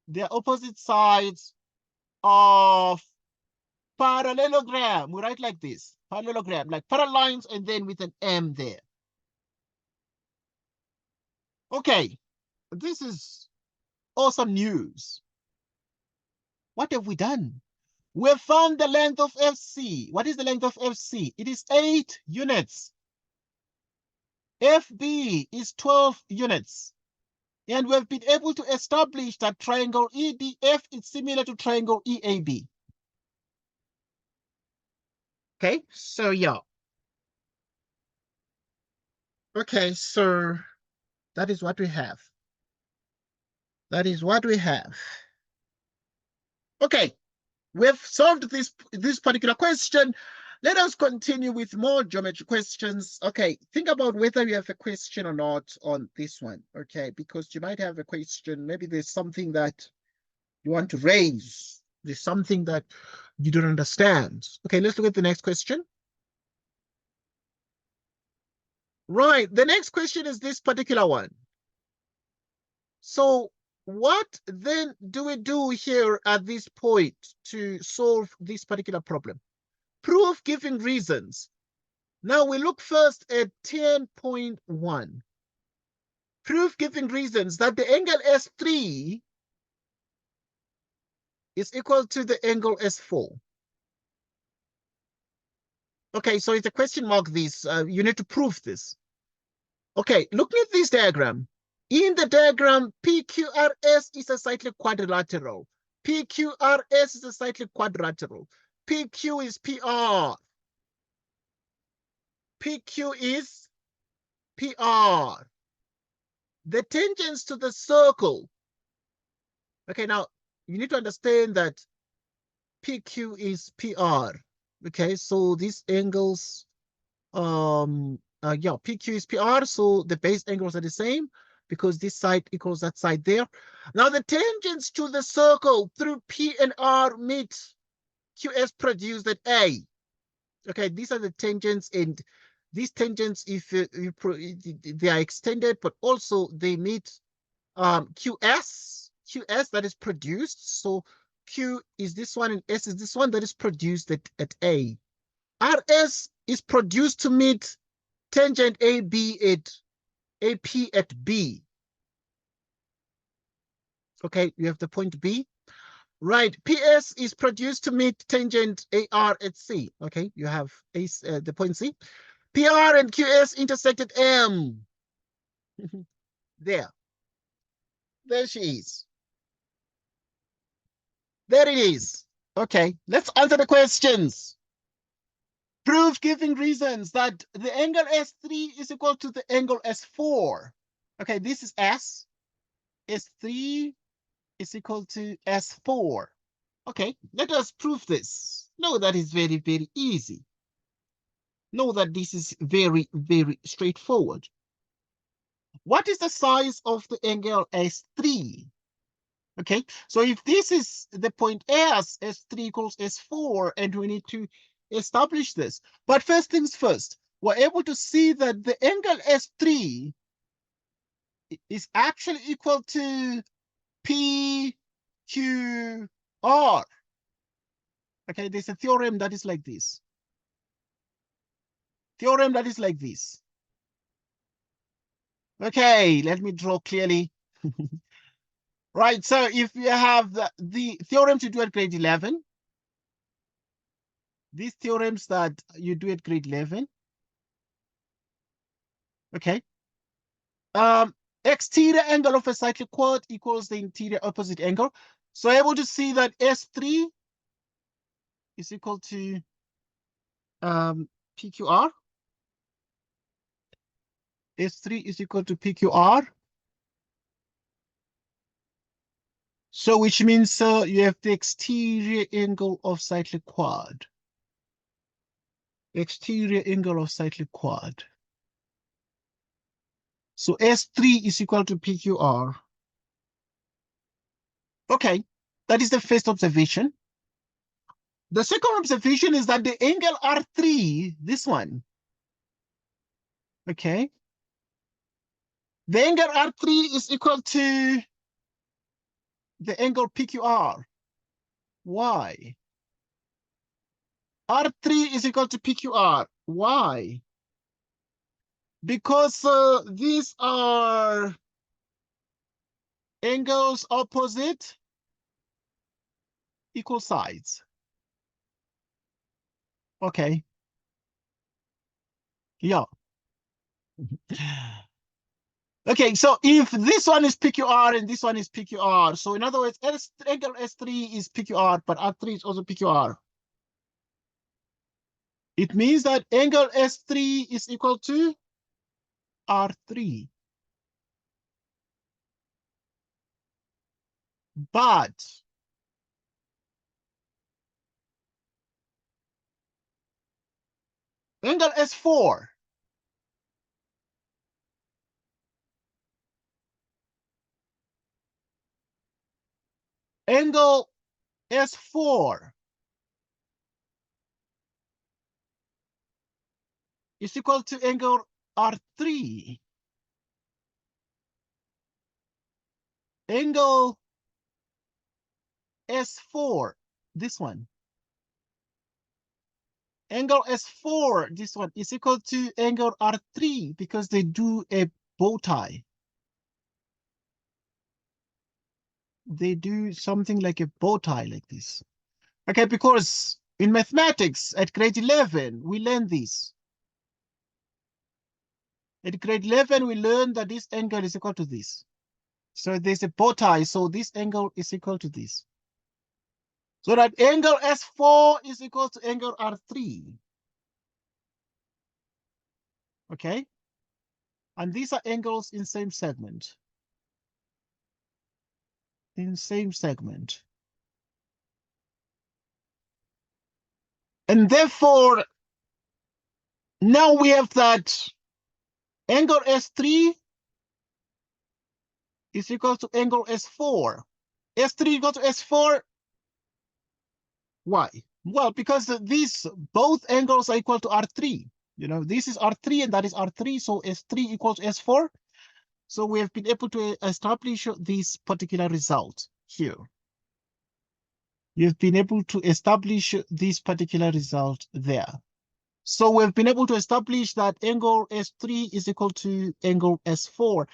They are opposite sides of parallelogram. We write like this, parallelogram, like parallel lines and then with an M there. Okay, this is awesome news. What have we done? We have found the length of FC. What is the length of FC? It is 8 units. FB is 12 units. And we've been able to establish that triangle EDF is similar to triangle EAB. Okay, so yeah. Okay, so that is what we have. That is what we have. Okay, we've solved this particular question. Let us continue with more geometry questions. Okay, think about whether you have a question or not on this one. Okay, because you might have a question. Maybe there's something that you want to raise. There's something that you don't understand. Okay, let's look at the next question. Right, the next question is this particular one. So what then do we do here at this point to solve this particular problem? Proof giving reasons. Now we look first at 10.1. Proof giving reasons that the angle S3 is equal to the angle S4. Okay, so it's a question mark this. You need to prove this. Okay, looking at this diagram. In the diagram, PQRS is a cyclic quadrilateral. PQRS is a cyclic quadrilateral. PQ is PR. PQ is PR. The tangents to the circle. Okay, now you need to understand that PQ is PR. Okay, so these angles, PQ is PR, so the base angles are the same because this side equals that side there. Now the tangents to the circle through P and R meet QS produced at A. Okay, these are the tangents, and these tangents, if they are extended, but also they meet QS that is produced. So Q is this one and S is this one that is produced at A. RS is produced to meet tangent AB at AP at B. Okay, you have the point B. Right, PS is produced to meet tangent AR at C. Okay, you have the point C. PR and QS intersect at M. There she is. There it is. Okay, let's answer the questions. Proof giving reasons that the angle S3 is equal to the angle S4. Okay, this is S. S3 is equal to S4. Okay, let us prove this. No, that is very, very easy. know that this is very, very straightforward. What is the size of the angle S3? Okay, so if this is the point S, S3 equals S4, and we need to establish this. But first things first, we're able to see that the angle S3 is actually equal to PQR. Okay, there's a theorem that is like this. Theorem that is like this. Okay, let me draw clearly. Right, so if you have the theorems you do at grade 11, these theorems that you do at grade 11, okay. Exterior angle of a cyclic quad equals the interior opposite angle. So able to see that S3 is equal to PQR. S3 is equal to PQR. So which means you have the exterior angle of cyclic quad. Exterior angle of cyclic quad. So S3 is equal to PQR. Okay, that is the first observation. The second observation is that the angle R3, this one, okay, the angle R3 is equal to the angle PQR. Why? R3 is equal to PQR. Why? Because these are angles opposite equal sides. Okay. Yeah. Okay, so if this one is PQR and this one is PQR, so in other words, angle S3 is PQR, but R3 is also PQR. It means that angle S3 is equal to R3. But angle S4 angle S4 is equal to angle R3. Angle S4, this one. Angle S4, this one, is equal to angle R3 because they do a bow tie. They do something like a bow tie like this. Okay, because in mathematics at grade 11, we learn this. At grade 11, we learn that this angle is equal to this. So there's a bow tie, so this angle is equal to this. So that angle S4 is equal to angle R3. Okay? And these are angles in same segment. In same segment. And therefore, now we have that angle S3 is equal to angle S4. S3 equal to S4. Why? Well, because these both angles are equal to R3. You know, this is R3 and that is R3, so S3 equals S4. So we have been able to establish this particular result here. You've been able to establish this particular result there. So we've been able to establish that angle S3 is equal to angle S4.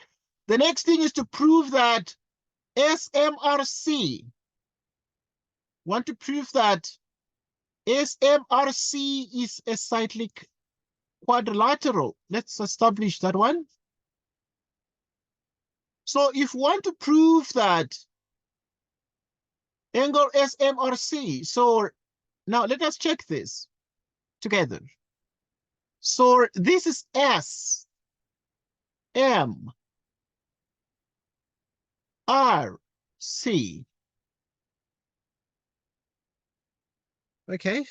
The next thing is to prove that SMRC. Want to prove that SMRC is a cyclic quadrilateral. Let's establish that one. So if we want to prove that angle SMRC, so now let us check this together. So this is S, M, R, C. Okay.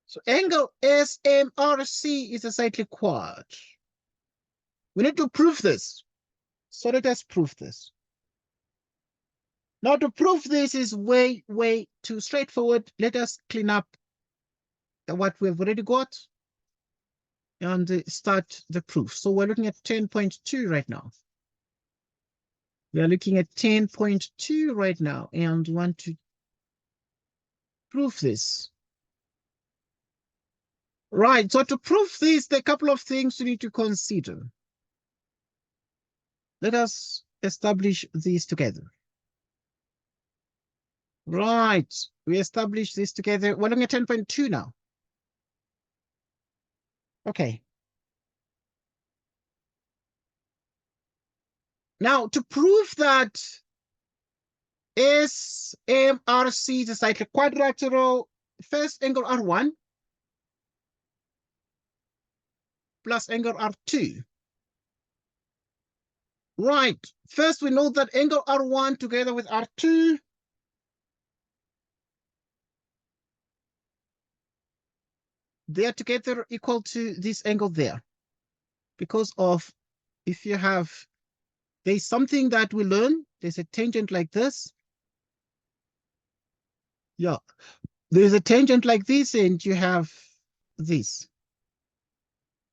So angle SMRC is a cyclic quad. We need to prove this. So let us prove this. Now to prove this is way too straightforward. Let us clean up what we've already got and start the proof. So we're looking at 10.2 right now. We are looking at 10.2 right now and want to prove this. Right, so to prove this, there are a couple of things you need to consider. Let us establish these together. Right, we establish this together. We're looking at 10.2 now. Okay. Now, to prove that SMRC is a cyclic quadrilateral, first angle R1 plus angle R2. Right, first we know that angle R1 together with R2 they are together equal to this angle there. Because of, if you have, there's something that we learn, there's a tangent like this. Yeah, there's a tangent like this and you have this.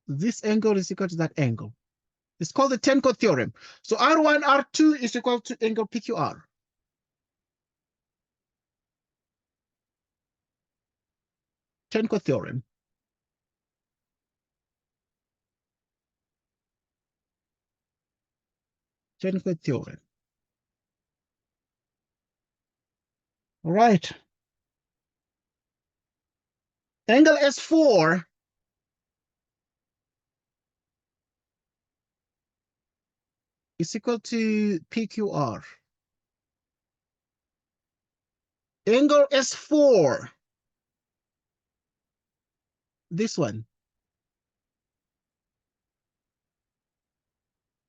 This angle is equal to that angle. It's called the Chord theorem. So R1, R2 is equal to angle PQR. Chord theorem. Chord theorem. All right. Angle S4 is equal to PQR. Angle S4, this one,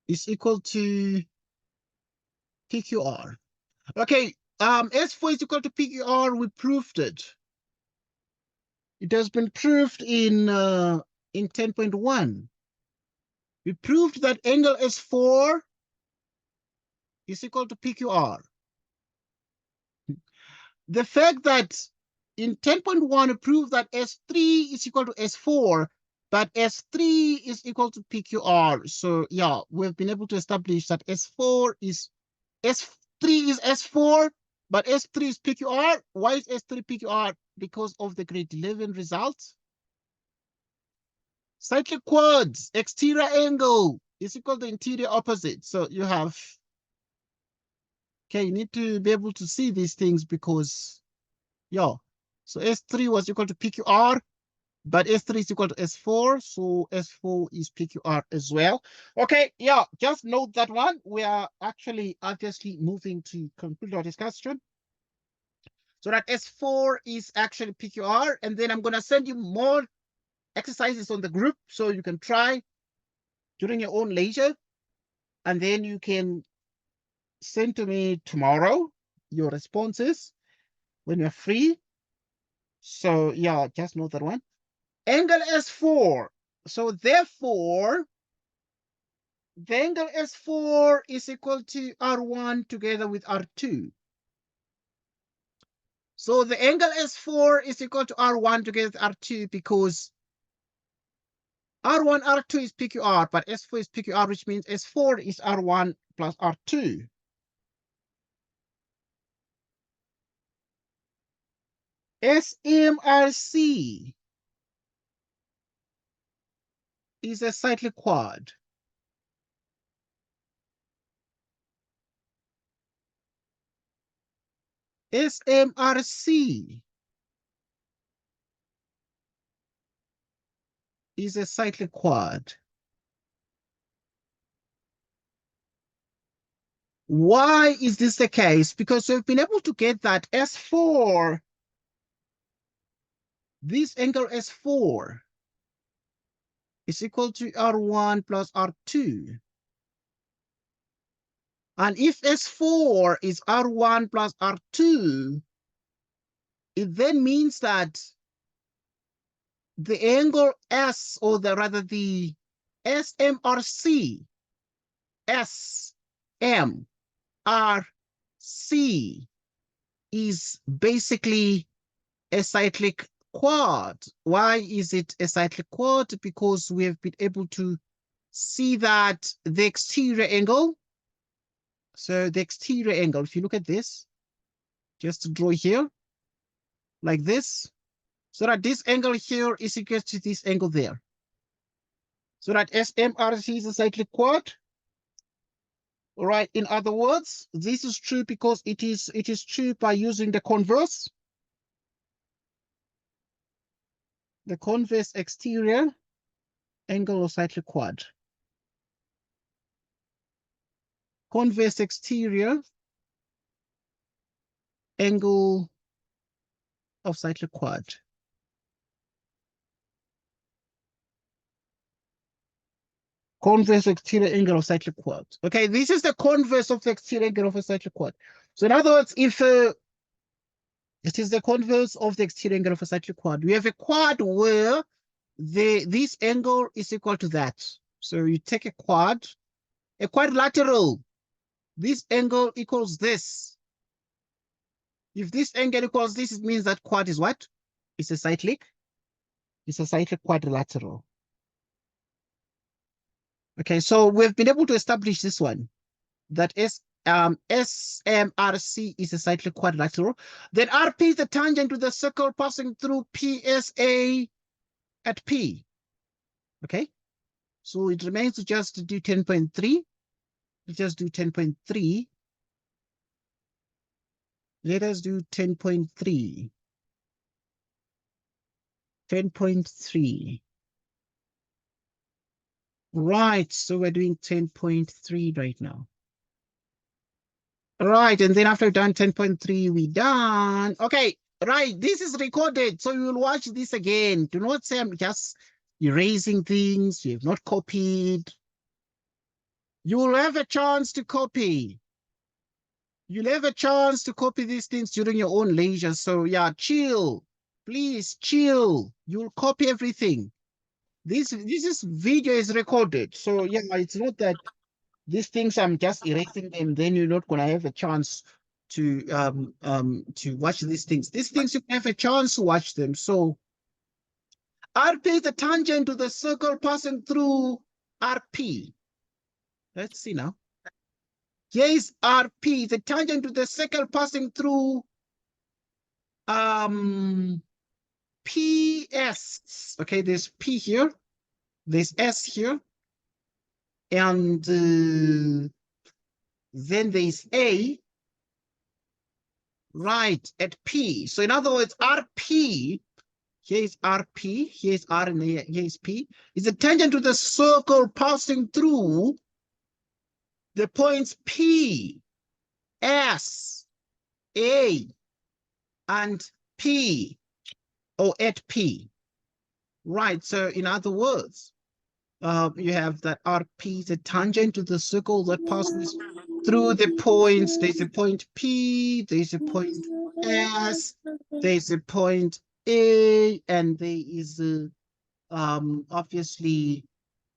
is equal to PQR. Okay, S4 is equal to PQR. We proved it. It has been proved in 10.1. We proved that angle S4 is equal to PQR. The fact that in 10.1 we proved that S3 is equal to S4, but S3 is equal to PQR. So yeah, we've been able to establish that S3 is S4, but S3 is PQR. Why is S3 PQR? Because of the grade 11 results. Cyclic quads, exterior angle is equal to interior opposite. So you have, okay, you need to be able to see these things because, yeah, so S3 was equal to PQR, but S3 is equal to S4, so S4 is PQR as well. Okay, yeah, just note that one. We are actually obviously moving to conclude our discussion. So that S4 is actually PQR, and then I'm going to send you more exercises on the group so you can try during your own leisure, and then you can send to me tomorrow your responses when you're free. So yeah, just note that one. Angle S4. So therefore, the angle S4 is equal to R1 together with R2. So the angle S4 is equal to R1 together with R2 because R1, R2 is PQR, but S4 is PQR, which means S4 is R1 plus R2. SMRC is a cyclic quad. SMRC is a cyclic quad. Why is this the case? Because we've been able to get that S4, this angle S4 is equal to R1 plus R2. And if S4 is R1 plus R2, it then means that the angle S, or rather the SMRC, SMRC is basically a cyclic quad. Why is it a cyclic quad? Because we have been able to see that the exterior angle, so the exterior angle, if you look at this, just to draw here, like this, so that this angle here is equal to this angle there. So that SMRC is a cyclic quad. All right, in other words, this is true because it is true by using the converse exterior angle of cyclic quad. Converse exterior angle of cyclic quad. Converse exterior angle of cyclic quad. Okay, this is the converse of the exterior angle of a cyclic quad. So in other words, if it is the converse of the exterior angle of a cyclic quad, we have a quad where this angle is equal to that. So you take a quadrilateral. This angle equals this. If this angle equals this, it means that quad is what? It's a cyclic quadrilateral. Okay, so we've been able to establish this one, that SMRC is a cyclic quadrilateral. Then RP is the tangent to the circle passing through PSA at P. Okay, so it remains to just do 10.3. Let's just do 10.3. Let us do 10.3. 10.3. Right, so we're doing 10.3 right now. All right, and then after done 10.3, we done. Okay, right, this is recorded, so you will watch this again. Do not say I'm just erasing things you have not copied. You will have a chance to copy. You'll have a chance to copy these things during your own leisure. So yeah, chill. Please chill. You'll copy everything. This video is recorded. So yeah, it's not that these things I'm just erasing them, then you're not gonna have a chance to watch these things. These things you have a chance to watch them. So RP is the tangent to the circle passing through RP. Let's see now. Here is RP, the tangent to the circle passing through PS. Okay, there's P here, there's S here, and then there's A, right, at P. So in other words, RP, here is RP, here is R, and here is P, is a tangent to the circle passing through the points P, S, A, and P, or at P. Right, so in other words, you have that RP is a tangent to the circle that passes through the points. There's a point P, there's a point S, there's a point A, and there is obviously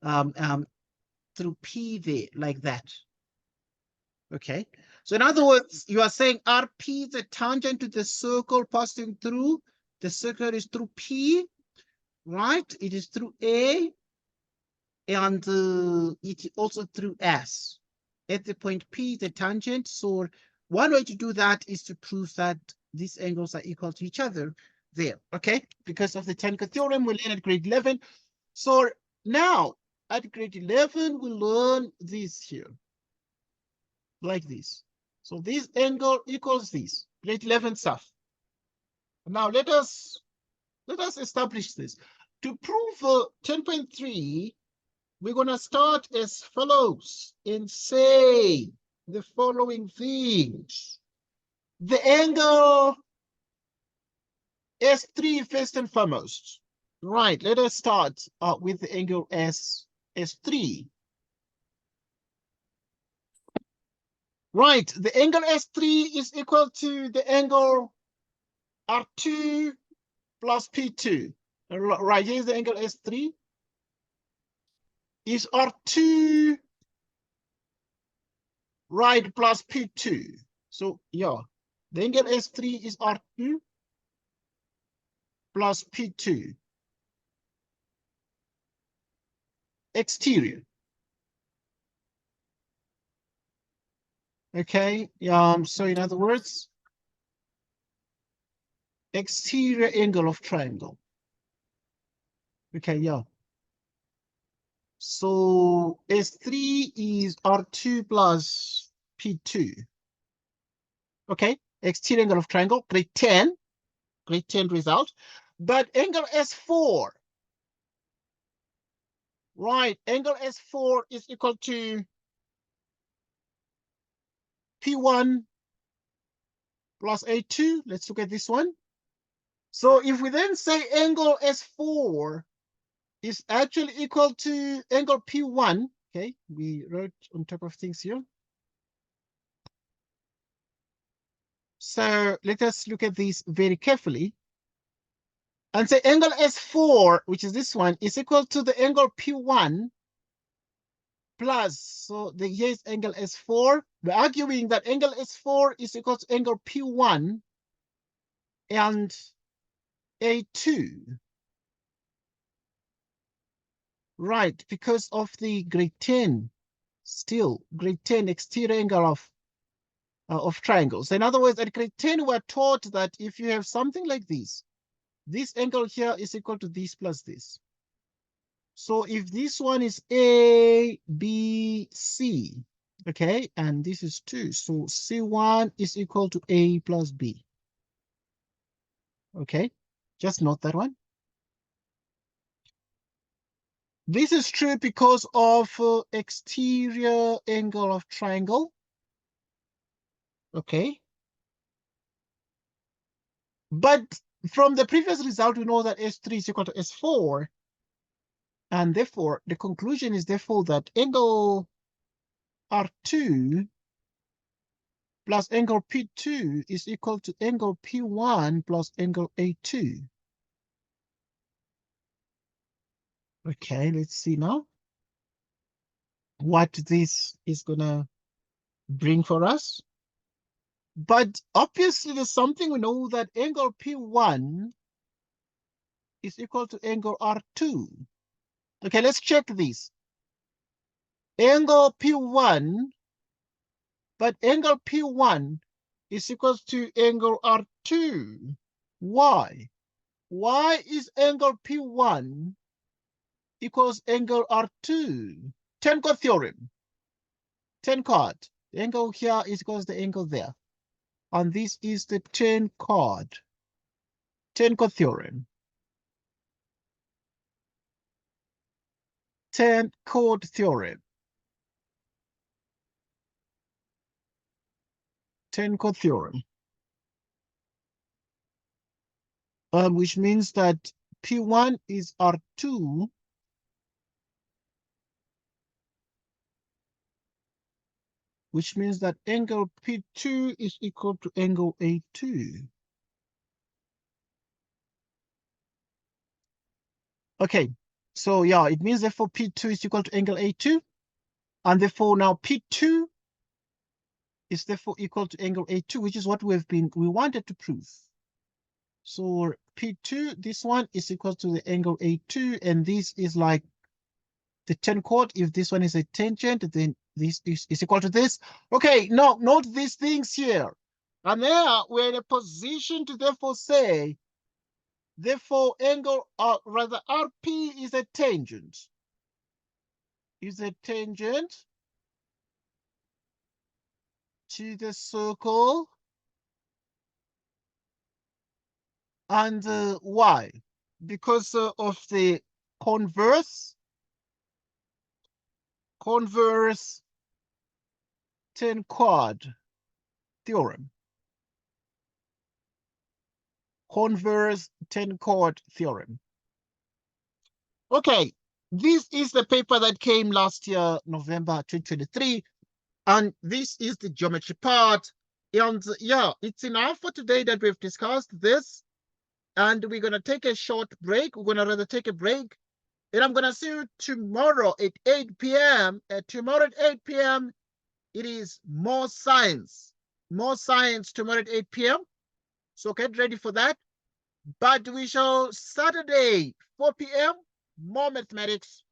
through P there, like that. Okay, so in other words, you are saying RP is a tangent to the circle passing through. The circle is through P, right? It is through A, and it also through S. At the point P, the tangent. So one way to do that is to prove that these angles are equal to each other there, okay? Because of the Chord theorem we learn at grade 11. So now at grade 11, we learn this here, like this. So this angle equals this, grade 11 stuff. Now let us establish this. To prove 10.3, we're going to start as follows and say the following things. The angle S3 first and foremost. Right, let us start with the angle S3. Right, the angle S3 is equal to the angle R2 plus P2. Right, here's the angle S3. Is R2, right, plus P2. So, yeah, the angle S3 is R2 plus P2. Exterior. Okay, so in other words, exterior angle of triangle. Okay, yeah. So S3 is R2 plus P2. Okay, exterior angle of triangle, grade 10 result. But angle S4, right, angle S4 is equal to P1 plus A2. Let's look at this one. So if we then say angle S4 is actually equal to angle P1, okay, we wrote on top of things here. So let us look at this very carefully and say angle S4, which is this one, is equal to the angle P1 plus, so here is angle S4. We're arguing that angle S4 is equal to angle P1 and A2. Right, because of the grade 10, still grade 10 exterior angle of triangles. In other words, at grade 10, we're taught that if you have something like this angle here is equal to this plus this. So if this one is A, B, C, okay, and this is 2, so C1 is equal to A plus B. Okay, just note that one. This is true because of exterior angle of triangle. Okay. But from the previous result, we know that S3 is equal to S4. And therefore, the conclusion is therefore that angle R2 plus angle P2 is equal to angle P1 plus angle A2. Okay, let's see now what this is gonna bring for us. But obviously there's something we know that angle P1 is equal to angle R2. Okay, let's check this. Angle P1, but angle P1 is equal to angle R2. Why? Why is angle P1 equals angle R2? 10 chord theorem. 10 chord. The angle here is equals the angle there. And this is the 10 chord. 10 chord theorem. 10 chord theorem. 10 chord theorem. Which means that P1 is R2. Which means that angle P2 is equal to angle A2. Okay, so yeah, it means therefore P2 is equal to angle A2. And therefore now P2 is therefore equal to angle A2, which is what we wanted to prove. So P2, this one is equal to the angle A2, and this is like the 10 chord. If this one is a tangent, then this is equal to this. Okay, now note these things here. And now we're in a position to therefore say, therefore angle, rather RP is a tangent. Is a tangent to the circle. And why? Because of the converse 10 chord theorem. Converse 10 chord theorem. Okay, this is the paper that came last year, November 2023, and this is the geometry part. And yeah, it's enough for today that we've discussed this. and we're going to take a short break. We're going to rather take a break. And I'm going to see you tomorrow at 8 p.m. Tomorrow at 8 p.m., it is more science. More science tomorrow at 8 p.m. So get ready for that. But we shall Saturday, 4 p.m., more mathematics.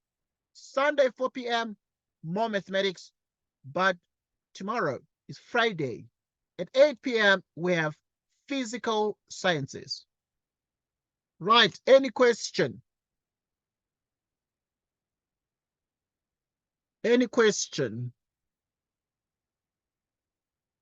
Sunday, 4 p.m., more mathematics. But tomorrow is Friday. At 8 p.m., we have physical sciences. Right, any question? Any question?